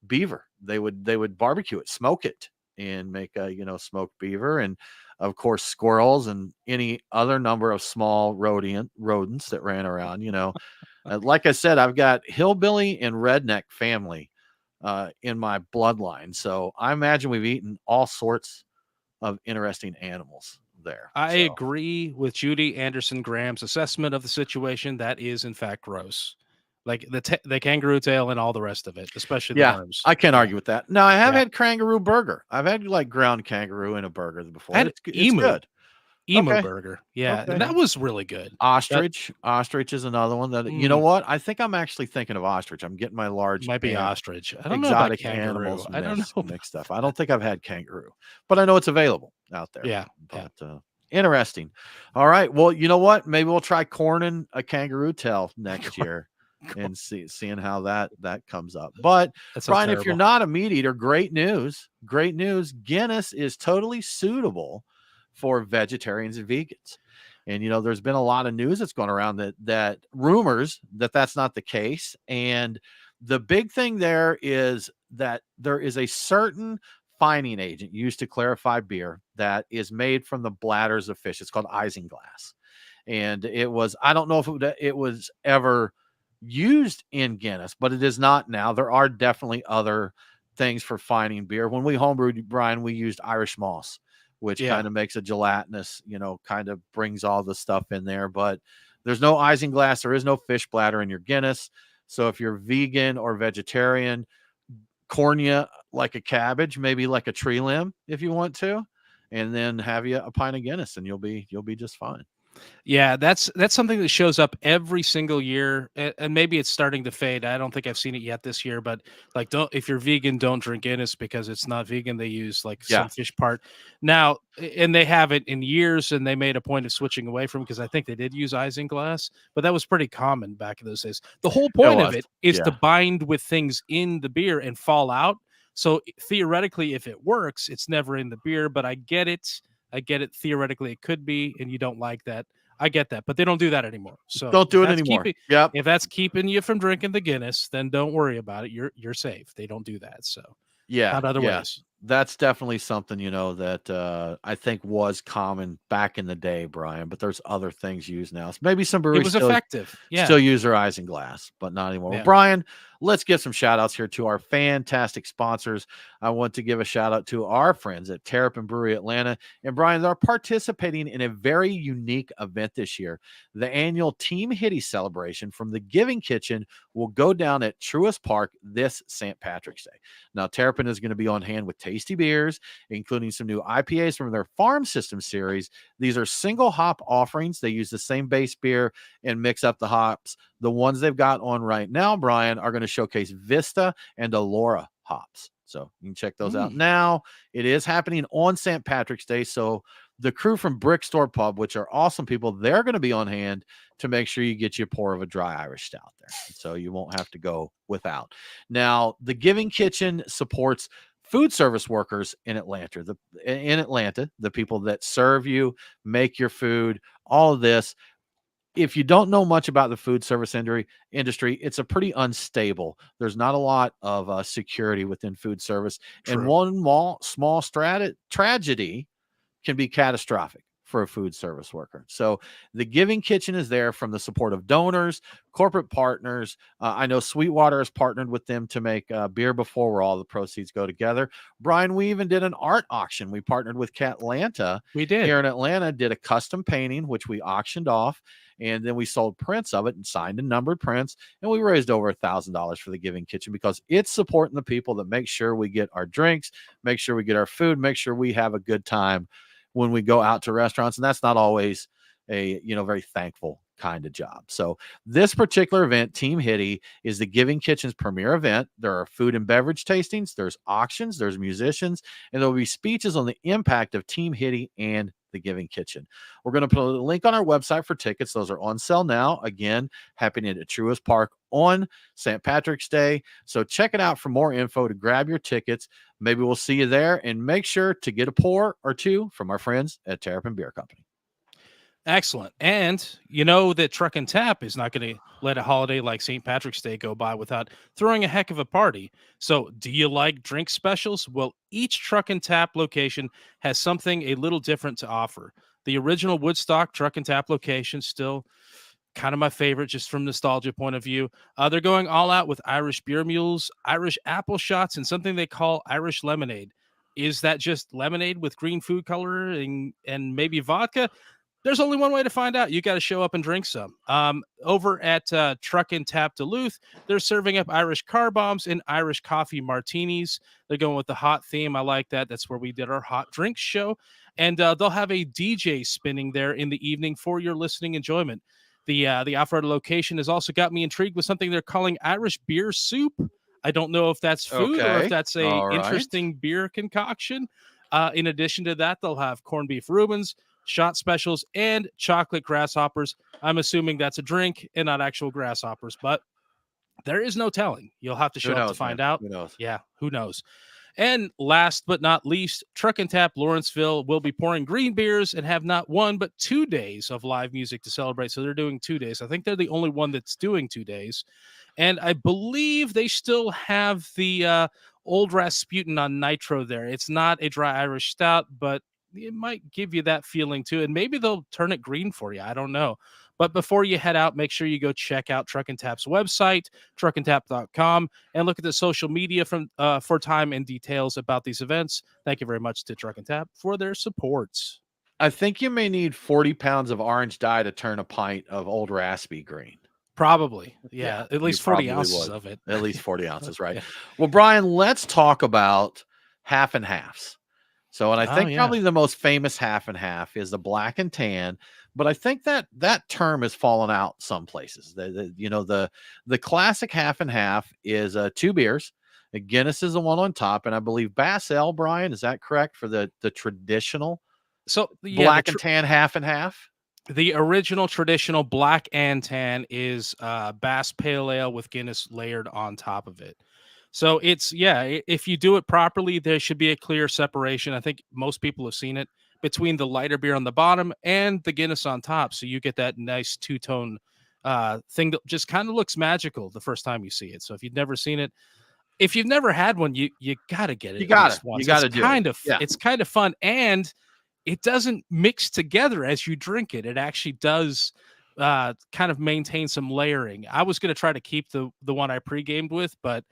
beaver. They would barbecue it, smoke it, and make smoked beaver, and of course squirrels and any other number of small rodents that ran around. Like I said, I've got hillbilly and redneck family in my bloodline, so I imagine we've eaten all sorts of interesting animals there. I So agree with Judy Anderson Graham's assessment of the situation. That is, in fact, gross. Like the kangaroo tail and all the rest of it, especially the yeah, worms. I can't Yeah. argue with that. Now I have Yeah. had kangaroo burger. I've had like ground kangaroo in a burger before. I had It's emu. good. Emu Okay. burger. Yeah. Okay. And that was really good. Ostrich is another one that you know what? I think I'm actually thinking of ostrich. I'm getting my large Might be ostrich. I don't know about exotic kangaroo. animals I don't know. mixed up. I don't think I've had kangaroo, but I know it's available out there. Yeah. But interesting. All right. Well, you know what? Maybe we'll try corning a kangaroo tail next year and seeing how that comes up. But Brian, if you're not a meat eater, great news. Great news. Guinness is totally suitable for vegetarians and vegans. And there's been a lot of news that's going around that rumors that's not the case. And the big thing there is that there is a certain fining agent used to clarify beer that is made from the bladders of fish. It's called isinglass. And I don't know if it was ever used in Guinness, but it is not now. There are definitely other things for fining beer. When we homebrewed, Brian, we used Irish moss, which kind of makes a gelatinous, kind of brings all the stuff in there. But there's no isinglass. There is no fish bladder in your Guinness. So if you're vegan or vegetarian, corn you like a cabbage, maybe like a tree limb if you want to, and then have you a pint of Guinness and you'll be just fine. Yeah, that's something that shows up every single year, and maybe it's starting to fade. I don't think I've seen it yet this year, but like, if you're vegan, don't drink Guinness because it's not vegan. They use like some fish part now, and they haven't in years, and they made a point of switching away from because I think they did use isinglass, but that was pretty common back in those days. The whole point of it is to bind with things in the beer and fall out. So theoretically, if it works, it's never in the beer. But I get it. Theoretically, it could be, and you don't like that. I get that, but they don't do that anymore. So don't do it anymore. If that's keeping you from drinking the Guinness, then don't worry about it. You're safe. They don't do that. So found other ways. That's definitely something, that I think was common back in the day, Brian, but there's other things used now. Maybe some breweries effective. Still use their isinglass, but not anymore. Well, Brian, let's give some shout outs here to our fantastic sponsors. I want to give a shout out to our friends at Terrapin Brewery Atlanta. And Brian, they're participating in a very unique event this year. The annual Team Hitty celebration from the Giving Kitchen will go down at Truist Park this St. Patrick's Day. Now, Terrapin is going to be on hand with tasty beers, including some new IPAs from their Farm System series. These are single hop offerings. They use the same base beer and mix up the hops. The ones they've got on right now, Brian, are going to showcase Vista and Allura hops. So you can check those out now. It is happening on St. Patrick's Day. So the crew from Brickstore Pub, which are awesome people, they're going to be on hand to make sure you get you a pour of a dry Irish stout there. So you won't have to go without. Now, the Giving Kitchen supports food service workers in Atlanta. The people that serve you, make your food, all of this. If you don't know much about the food service industry, it's a pretty unstable. There's not a lot of security within food service. True. And one small tragedy can be catastrophic for a food service worker. So the Giving Kitchen is there from the support of donors, corporate partners. I know Sweetwater has partnered with them to make beer before, where all the proceeds go together. Brian, we even did an art auction. We partnered with Catlanta. We did. Here in Atlanta, did a custom painting, which we auctioned off. And then we sold prints of it and signed and numbered prints. And we raised over $1,000 for the Giving Kitchen because it's supporting the people that make sure we get our drinks, make sure we get our food, make sure we have a good time when we go out to restaurants, and that's not always a very thankful kind of job. So this particular event, Team Hitty, is the Giving Kitchen's premier event. There are food and beverage tastings, there's auctions, there's musicians, and there will be speeches on the impact of Team Hitty and the Giving Kitchen. We're going to put a link on our website for tickets. Those are on sale now. Again, happening at Truist Park on St. Patrick's Day. So check it out for more info to grab your tickets. Maybe we'll see you there, and make sure to get a pour or two from our friends at Terrapin Beer Company. Excellent. And you know that Truck and Tap is not going to let a holiday like St. Patrick's Day go by without throwing a heck of a party. So do you like drink specials? Well, each Truck and Tap location has something a little different to offer. The original Woodstock Truck and Tap location, still kind of my favorite just from nostalgia point of view. They're going all out with Irish beer mules, Irish apple shots, and something they call Irish lemonade. Is that just lemonade with green food coloring and maybe vodka? There's only one way to find out. You got to show up and drink some. Over at Truck and Tap Duluth, they're serving up Irish car bombs and Irish coffee martinis. They're going with the hot theme. I like that. That's where we did our hot drinks show. And they'll have a DJ spinning there in the evening for your listening enjoyment. The off-road location has also got me intrigued with something they're calling Irish beer soup. I don't know if that's food or if that's a interesting beer concoction. In addition to that, they'll have corned beef Reubens, shot specials, and chocolate grasshoppers. I'm assuming that's a drink and not actual grasshoppers, but there is no telling. You'll have to show up to find out. Who knows? Yeah, who knows? And last but not least, Truck and Tap Lawrenceville will be pouring green beers and have not 1 but 2 days of live music to celebrate. So they're doing 2 days. I think they're the only one that's doing 2 days. And I believe they still have the Old Rasputin on Nitro there. It's not a dry Irish stout, but it might give you that feeling too. And maybe they'll turn it green for you. I don't know. But before you head out, make sure you go check out Truck and Tap's website, truckandtap.com, and look at the social media for time and details about these events. Thank you very much to Truck and Tap for their supports. I think you may need 40 pounds of orange dye to turn a pint of Old Raspy green. Probably. Yeah. At least 40 ounces of it. At least 40 ounces, right? Yeah. Well, Brian, let's talk about half and halves. So, and I think probably the most famous half and half is the black and tan, but I think that term has fallen out some places. The classic half and half is 2 beers. Guinness is the one on top, and I believe Bass Ale, Brian, is that correct for the traditional black and tan half and half? The original traditional black and tan is Bass Pale Ale with Guinness layered on top of it. So it's, if you do it properly, there should be a clear separation. I think most people have seen it between the lighter beer on the bottom and the Guinness on top. So you get that nice two-tone thing that just kind of looks magical the first time you see it. So if you've never seen it, if you've never had one, you got to get it. You got to do it. It's kind of fun, and it doesn't mix together as you drink it. It actually does kind of maintain some layering. I was going to try to keep the one I pre-gamed with, but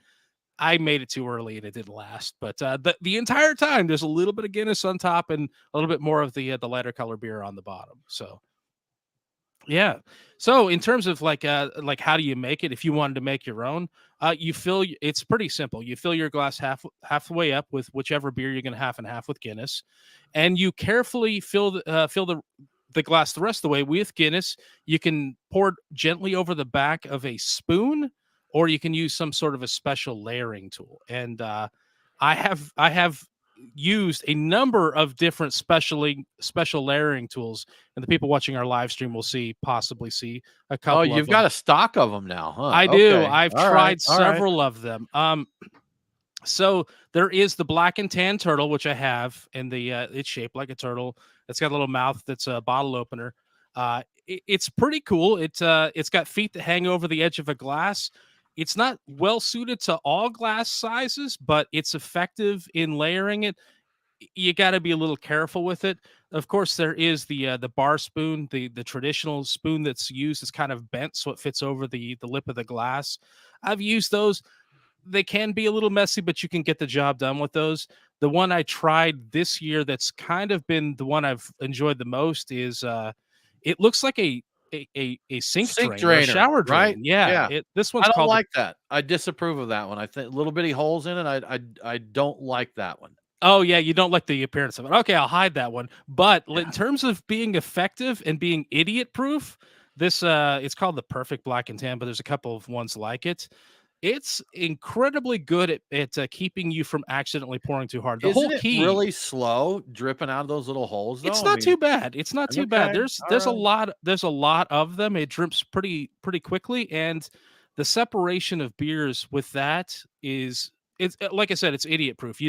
I made it too early and it didn't last. But the entire time, there's a little bit of Guinness on top and a little bit more of the lighter color beer on the bottom. So, yeah. So in terms of like how do you make it? If you wanted to make your own, it's pretty simple. You fill your glass halfway up with whichever beer you're going to half and half with Guinness, and you carefully fill the glass the rest of the way with Guinness. You can pour gently over the back of a spoon, or you can use some sort of a special layering tool. And I have used a number of different special layering tools, and the people watching our live stream will possibly see a couple. Oh, you've got a stock of them now, huh? I do. I've tried several of them. So there is the black and tan turtle, which I have, and it's shaped like a turtle. It's got a little mouth that's a bottle opener. It's pretty cool. It's got feet that hang over the edge of a glass. It's not well suited to all glass sizes, but it's effective in layering it. You got to be a little careful with it. Of course, there is the bar spoon, the traditional spoon that's used is kind of bent so it fits over the lip of the glass. I've used those. They can be a little messy, but you can get the job done with those. The one I tried this year that's kind of been the one I've enjoyed the most is it looks like a sink drainer, a shower drain, right? Yeah. This one's I don't like that. I disapprove of that one. I think little bitty holes in it. I don't like that one. Oh yeah, you don't like the appearance of it. Okay, I'll hide that one. But in Yeah. terms of being effective and being idiot proof, this it's called the Perfect Black and Tan, but there's a couple of ones like it. It's incredibly good at keeping you from accidentally pouring too hard. The Isn't whole it key, really slow dripping out of those little holes it's though? I not mean, too bad. It's not too bad. okay, There's a alright. lot of them. It drips pretty quickly, and the separation of beers with that is it's like I said, it's idiot proof.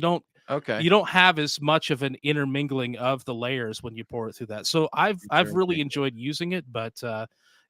Okay. You don't have as much of an intermingling of the layers when you pour it through that. So I've really Interesting. enjoyed using it, but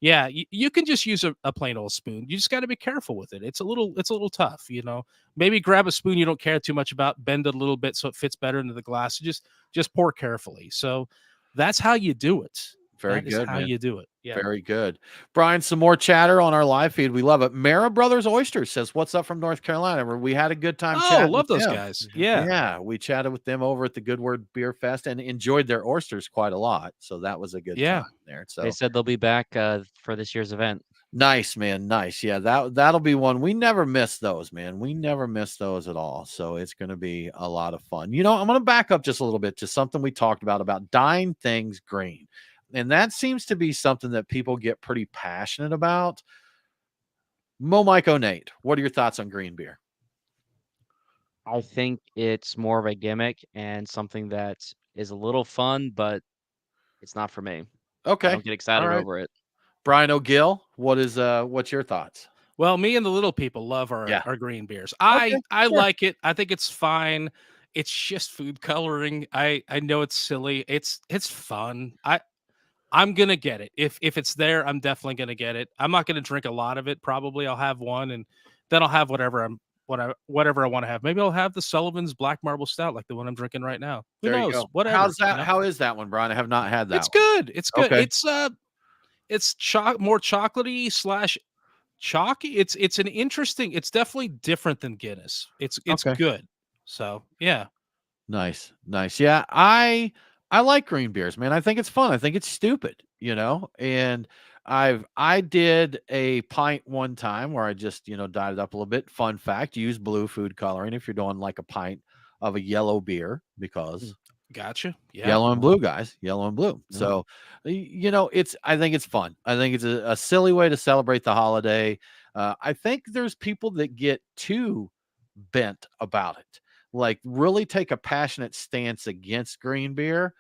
yeah, you can just use a plain old spoon. You just got to be careful with it. It's a little tough, you know. Maybe grab a spoon you don't care too much about, bend it a little bit so it fits better into the glass. Just pour carefully. So that's how you do it. Very That is good, how man. you do it. Yeah. Very good. Brian, some more chatter on our live feed. We love it. Mara Brothers Oysters says, "What's up from North Carolina?" We had a good time Oh, chatting with love those them. guys. Yeah. Yeah, we chatted with them over at the Good Word Beer Fest and enjoyed their oysters quite a lot. So that was a good time Yeah. there. They So said they'll be back for this year's event. nice, man. Nice. Yeah, that'll be one. We never miss those, man. We never miss those at all. So it's going to be a lot of fun. You know, I'm going to back up just a little bit to something we talked about dyeing things green. And that seems to be something that people get pretty passionate about. Mo Mike Nate, what are your thoughts on green beer? I think it's more of a gimmick and something that is a little fun, but it's not for me. I Okay. don't get All excited right. over it. Brian O'Gill, what's your thoughts? Well, me and the little people love Yeah. our green beers. Okay. I Sure. like it. I think it's fine. It's just food coloring. I know it's silly. It's fun. I'm gonna get it. If it's there, I'm definitely gonna get it. I'm not gonna drink a lot of it. Probably I'll have one, and then I'll have whatever I want to have. Maybe I'll have the Sullivan's Black Marble Stout, like the one I'm drinking right now. Who There you knows? go. Whatever. How's You that? know, How is that one, Brian? I have not had that it's one. good. It's good. Okay. It's more chocolatey slash chalky. It's an interesting. It's definitely different than Guinness. It's Okay. good. So yeah. Nice. Nice. Yeah, I like green beers, man. I think it's fun. I think it's stupid, you know? And I did a pint one time where I just, dyed it up a little bit. Fun fact, use blue food coloring if you're doing like a pint of a yellow beer Mm, because Gotcha. Yeah. yellow and blue, guys, yellow and blue. yeah. So, I think it's fun. I think it's a silly way to celebrate the holiday. I think there's people that get too bent about it, like really take a passionate stance against green beer.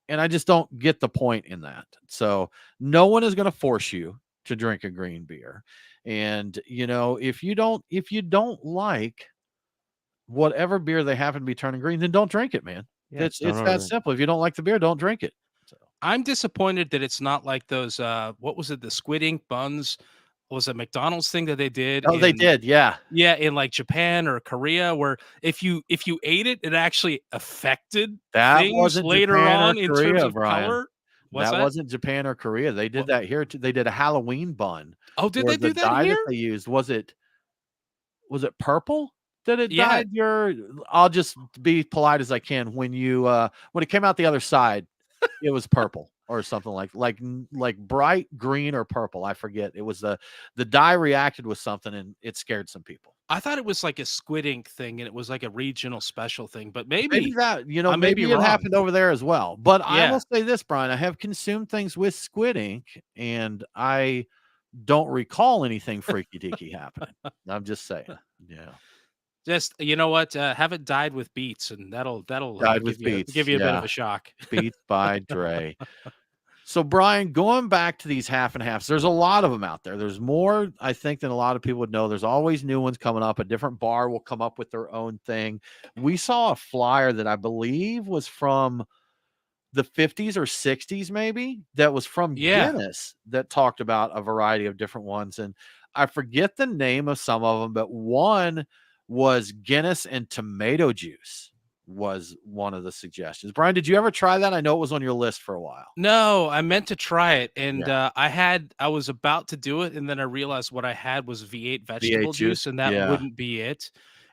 And I just don't get the point in that. So, no one is going to force you to drink a green beer. And, if you don't like whatever beer they happen to be turning green, then don't drink it, man. Yeah, don't It's that order it. simple. If you don't like the beer, don't drink it. So I'm disappointed that it's not like those what was it, the squid ink buns? Was a McDonald's thing that they did oh, they in did, yeah. in like Japan or Korea where if you ate it, it actually affected That things wasn't later Japan or on in terms Korea, of Brian. color. What's That that? wasn't Japan or Korea. They did What? that here too. They did a Halloween bun Oh, did where they the do that dye that here? they used was it purple that it Yeah, dyed your I'll just be polite as I can. When it came out the other side, it was purple or something like bright green or purple. I forget. It was the dye reacted with something and it scared some people. I thought it was like a squid ink thing and it was like a regional special thing, but Maybe maybe that, I may be maybe it wrong. happened over there as well. But I will Yeah. say this, Brian, I have consumed things with squid ink and I don't recall anything freaky deaky happening. I'm just saying. Yeah. Just you know what? Have it dyed with beets, and that'll Died with beats. give you a bit of Yeah. a shock. Beats by Dre. So, Brian, going back to these half and halves, there's a lot of them out there. There's more, I think, than a lot of people would know. There's always new ones coming up. A different bar will come up with their own thing. We saw a flyer that I believe was from the 50s or 60s, maybe, that was from Yeah. Guinness that talked about a variety of different ones. And I forget the name of some of them, but one was Guinness and tomato juice was one of the suggestions. Brian, did you ever try that? I know it was on your list for a while. No, I meant to try it, and Yeah. I was about to do it, and then I realized what I had was V8 V8 vegetable juice. juice, and that Yeah. wouldn't be it.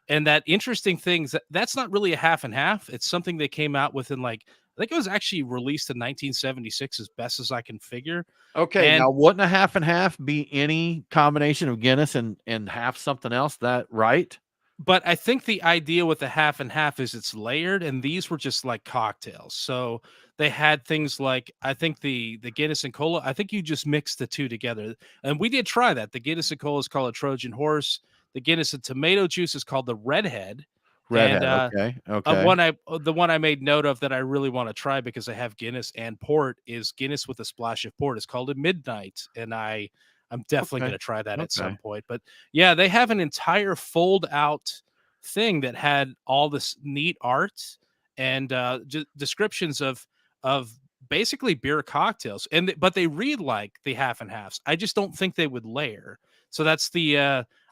And that interesting thing is that's not really a half and half. It's something they came out with in like I think it was actually released in 1976, as best as I can figure. Okay. And Now, wouldn't a half and half be any combination of Guinness and half something else? That right? But I think the idea with the half and half is it's layered, and these were just like cocktails. So they had things like, I think the Guinness and cola. I think you just mix the two together, and we did try that. The Guinness and cola is called a Trojan horse. The Guinness and tomato juice is called the Redhead, and Redhead. Okay. Okay. one the one I made note of that I really want to try because I have Guinness and port is Guinness with a splash of port. It's called a Midnight, and I'm definitely Okay. going to try that at Okay. some point. But yeah, they have an entire fold out thing that had all this neat art and descriptions of basically beer cocktails, and but they read like the half and halves. I just don't think they would layer. So that's the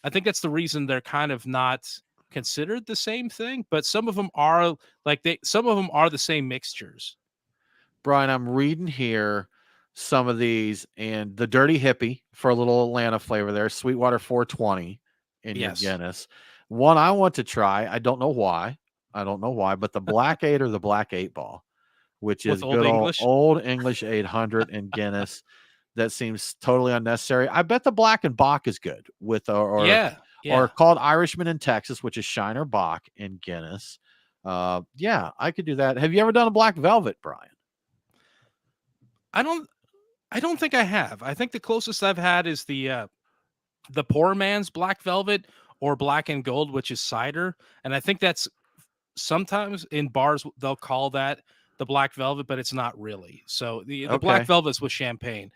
I think that's the reason they're kind of not considered the same thing, but some of them are some of them are the same mixtures. Brian, I'm reading here some of these, and the Dirty Hippie for a little Atlanta flavor there, Sweetwater 420 in your Yes. Guinness. One I want to try, I don't know why. I don't know why, but the Black 8 or the Black 8 Ball, which With is Old good English. old English 800 in Guinness. That seems totally unnecessary. I bet the Black and Bach is good with Yeah. or Yeah. called Irishman in Texas, which is Shiner Bach in Guinness. Yeah, I could do that. Have you ever done a Black Velvet, Brian? I don't I don't think I have. I think the closest I've had is the poor man's black velvet or black and gold, which is cider. And I think that's sometimes in bars they'll call that the black velvet, but it's not really. So the black Okay. velvet's with champagne.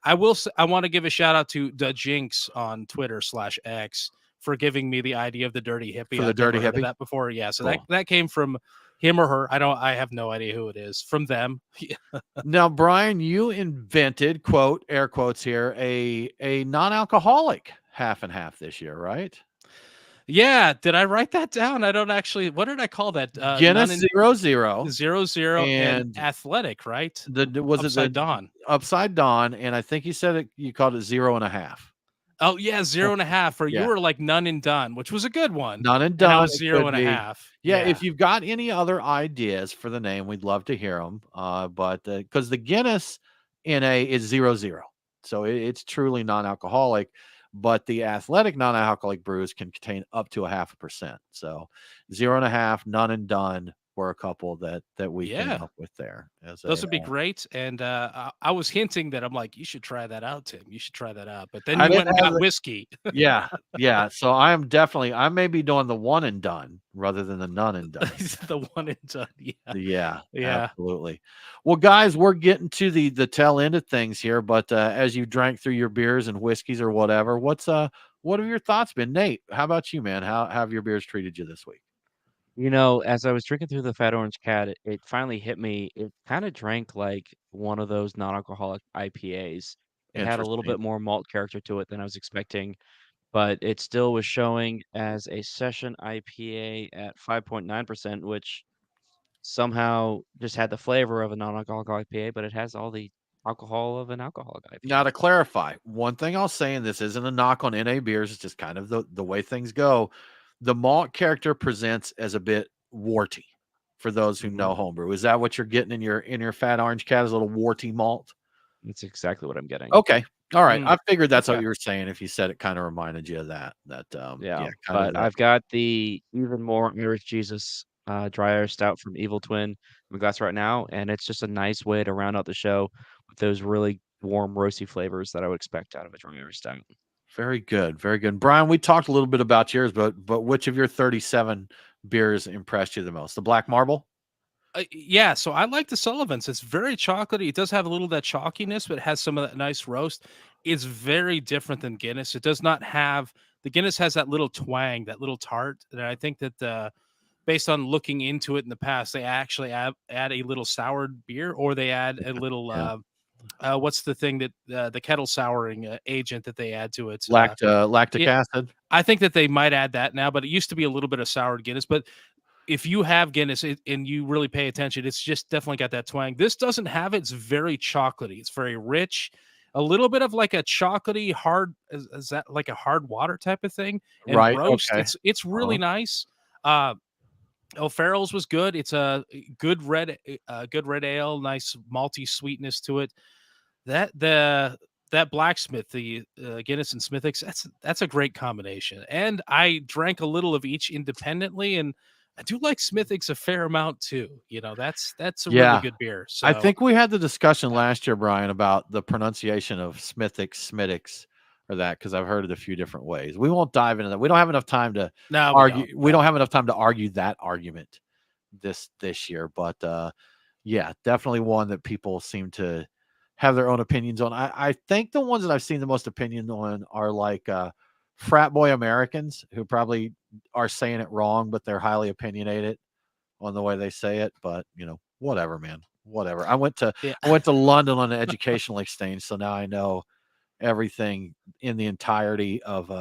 I want to give a shout out to the Jinx on Twitter/X for giving me the idea of the dirty hippie. For the I've Dirty never heard of Hippie? that before. Yeah, so Cool. that came from him or her. I have no idea who it is. From them. Now, Brian, you invented, quote, air quotes here, a non-alcoholic half and half this year, right? Yeah, did I write that down? I don't actually. What did I call that? None Guinness in 0-0 0-0 and and athletic, right? was it Upside the down. upside down? And I think you said it, you called it 0.5. Oh yeah, 0.5. Or you Yeah. were like none and done, which was a good one. None and And I done. was It zero could and a be. half. Yeah. Yeah. If you've got any other ideas for the name, we'd love to hear them. But because the Guinness NA is 0-0, so it's truly non-alcoholic. But the athletic non-alcoholic brews can contain up to 0.5%. So 0.5, none and done were a couple that we came Yeah. up with there as Those a. would be great. And I was hinting that I'm like, you should try that out, Tim. You should try that out. But then I you didn't went and have got whiskey. Yeah, yeah. So I may be doing the one and done rather than the none and done. The one and done. Yeah. Yeah, Yeah. absolutely. Well, guys, we're getting to the tail end of things here, but as you drank through your beers and whiskeys or whatever, what have your thoughts been? Nate, how about you, man? How have your beers treated you this week? As I was drinking through the Fat Orange Cat, it finally hit me. It kind of drank like one of those non-alcoholic IPAs. It had a little Interesting. bit more malt character to it than I was expecting, but it still was showing as a session IPA at 5.9%, which somehow just had the flavor of a non-alcoholic IPA, but it has all the alcohol of an alcoholic Now IPA. to clarify, one thing I'll say, and this isn't a knock on NA beers, it's just kind of the way things go. The malt character presents as a bit warty for those who Mhm. know homebrew. Is that what you're getting in your Fat Orange Cat? Is a little warty malt? That's exactly what I'm getting. Okay. All right. Mm, I figured that's what okay. you were saying. If you said it kind of reminded you of that. Yeah, Yeah, kind of but the I've got the even more Irish Jesus Dry Irish Stout from Evil Twin in my glass right now, and it's just a nice way to round out the show with those really warm, roasty flavors that I would expect out of a Dry Irish Stout. very good. Very good. Brian, we talked a little bit about yours, but which of your 37 beers impressed you the most? The Black Marble? Yeah, so I like the Sullivans. It's very chocolatey. It does have a little of that chalkiness, but it has some of that nice roast. It's very different than Guinness. It does not have the Guinness has that little twang, that little tart. And I think that based on looking into it in the past, they actually add a little soured beer, or they add a little Yeah. what's the thing that the kettle souring agent that they add to it? Lactic It, acid? I think that they might add that now, but it used to be a little bit of soured Guinness. But if you have Guinness and you really pay attention, it's just definitely got that twang. This doesn't have it. It's very chocolatey. It's very rich. A little bit of like a chocolatey hard is that like a hard water type of thing and Right. roast. Okay. It's really Uh-huh. nice. Uh O'Farrell's was good. It's a good red ale, nice malty sweetness to it. That that blacksmith, the Guinness and Smithwick's, that's a great combination. And I drank a little of each independently, and I do like Smithwick's a fair amount too. That's a really Yeah. good beer. So I think we had the discussion Yeah. last year, Brian, about the pronunciation of Smithwick's, or that, because I've heard it a few different ways. We won't dive into that. We don't have enough time to no, argue. We no. don't have enough time to argue that argument this year. But yeah, definitely one that people seem to have their own opinions on. I think the ones that I've seen the most opinion on are like frat boy Americans, who probably are saying it wrong, but they're highly opinionated on the way they say it. But whatever, man, whatever. I went to Yeah. London on an educational exchange, so now I know everything in the entirety of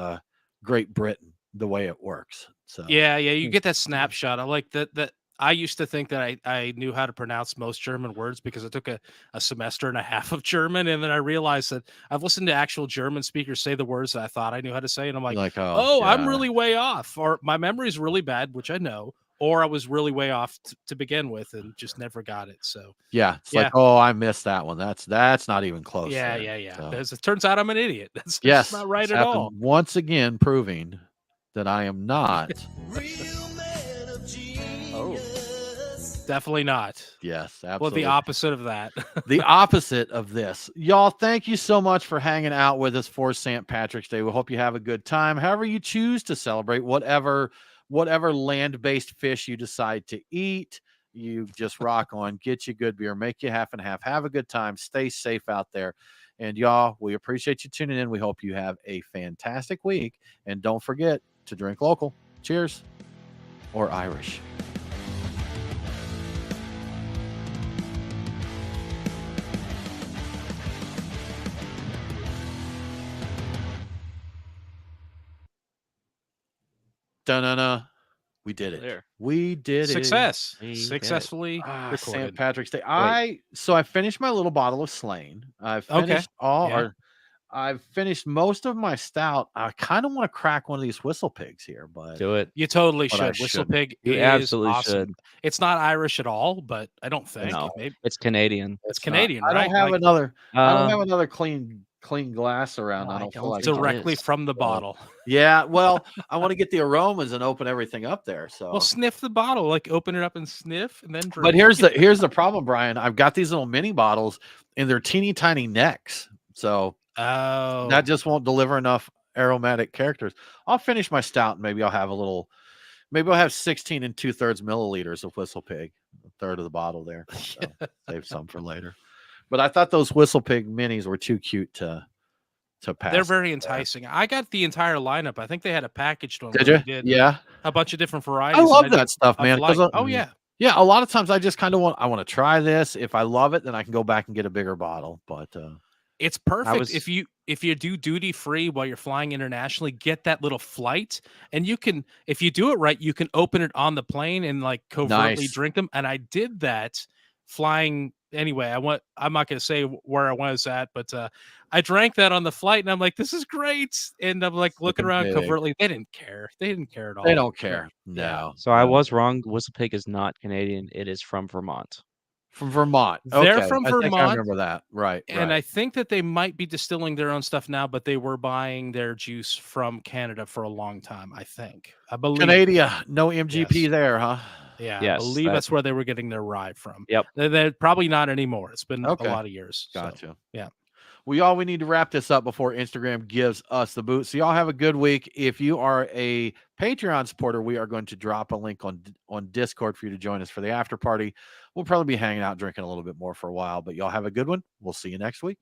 Great Britain, the way it works. So Yeah, you get that snapshot. I like that. I used to think that I knew how to pronounce most German words because I took a semester and a half of German, and then I realized that I've listened to actual German speakers say the words that I thought I knew how to say, and I'm like, oh, oh, I'm yeah. really way off, or my memory's really bad, which I know, or I was really way off to begin with and just never got it. So yeah, it's like, oh, I missed that one. That's not even close. Yeah. So. As it turns out, I'm an idiot. That's Yes, not right it's at all. once again, proving that I am not. Definitely not. Yes, absolutely. Well, the opposite of that. The opposite of this. Y'all, thank you so much for hanging out with us for St. Patrick's Day. We hope you have a good time. However you choose to celebrate, whatever land-based fish you decide to eat, you just rock on, get you good beer, make you half and half, have a good time, stay safe out there. And y'all, we appreciate you tuning in. We hope you have a fantastic week. And don't forget to drink local. Cheers. Or Irish. Da-na-na. We did it. There. We did Success. it. Successfully recorded. St. Patrick's Day. I finished my little bottle of Slain. I've finished I've finished most of my stout. I kind of want to crack one of these Whistle Pigs here, but Do it. You totally But I should. Whistle shouldn't. Pig You is absolutely awesome. should. It's not Irish at all, but I don't think. No, Maybe it's Canadian. it's Canadian, I right? don't have Like, another. I don't have another clean glass around. Oh, I don't feel like directly is. from the bottle. Yeah, well, I want to get the aromas and open everything up there. So Well, sniff the bottle, like open it up and sniff, and then drink. But here's the problem, Brian. I've got these little mini bottles and they're teeny tiny necks. So that just won't deliver enough aromatic characters. I'll finish my stout and maybe I'll have 16 2/3 milliliters of Whistle Pig, a third of the bottle there. So save some for later. But I thought those Whistle Pig minis were too cute to pass. They're very enticing. I got the entire lineup. I think they had a packaged one. Did where you? they did Yeah. a bunch of different varieties. I love that stuff, man. Oh yeah. Yeah, a lot of times I just kind of want to try this. If I love it, then I can go back and get a bigger bottle. But it's perfect if you do duty free while you're flying internationally, get that little flight, and you can, if you do it right, you can open it on the plane and like covertly drink them. And I did that flying anyway. I'm not going to say where I was at, but I drank that on the flight, and I'm like, this is great. And I'm like looking around covertly. They didn't care. They didn't care at all. They don't care. No. Yeah. So I was wrong. Whistle Pig is not Canadian. It is from Vermont. From Vermont. They're from Vermont. I remember that. Right. And I think that they might be distilling their own stuff now, but they were buying their juice from Canada for a long time, I believe. Canada, no MGP there, huh? Yeah, yes, I believe that's where they were getting their rye from. Yep. They're probably not anymore. It's been a lot of years. Gotcha. So, yeah. We need to wrap this up before Instagram gives us the boot. So y'all have a good week. If you are a Patreon supporter, we are going to drop a link on Discord for you to join us for the after party. We'll probably be hanging out, drinking a little bit more for a while, but y'all have a good one. We'll see you next week.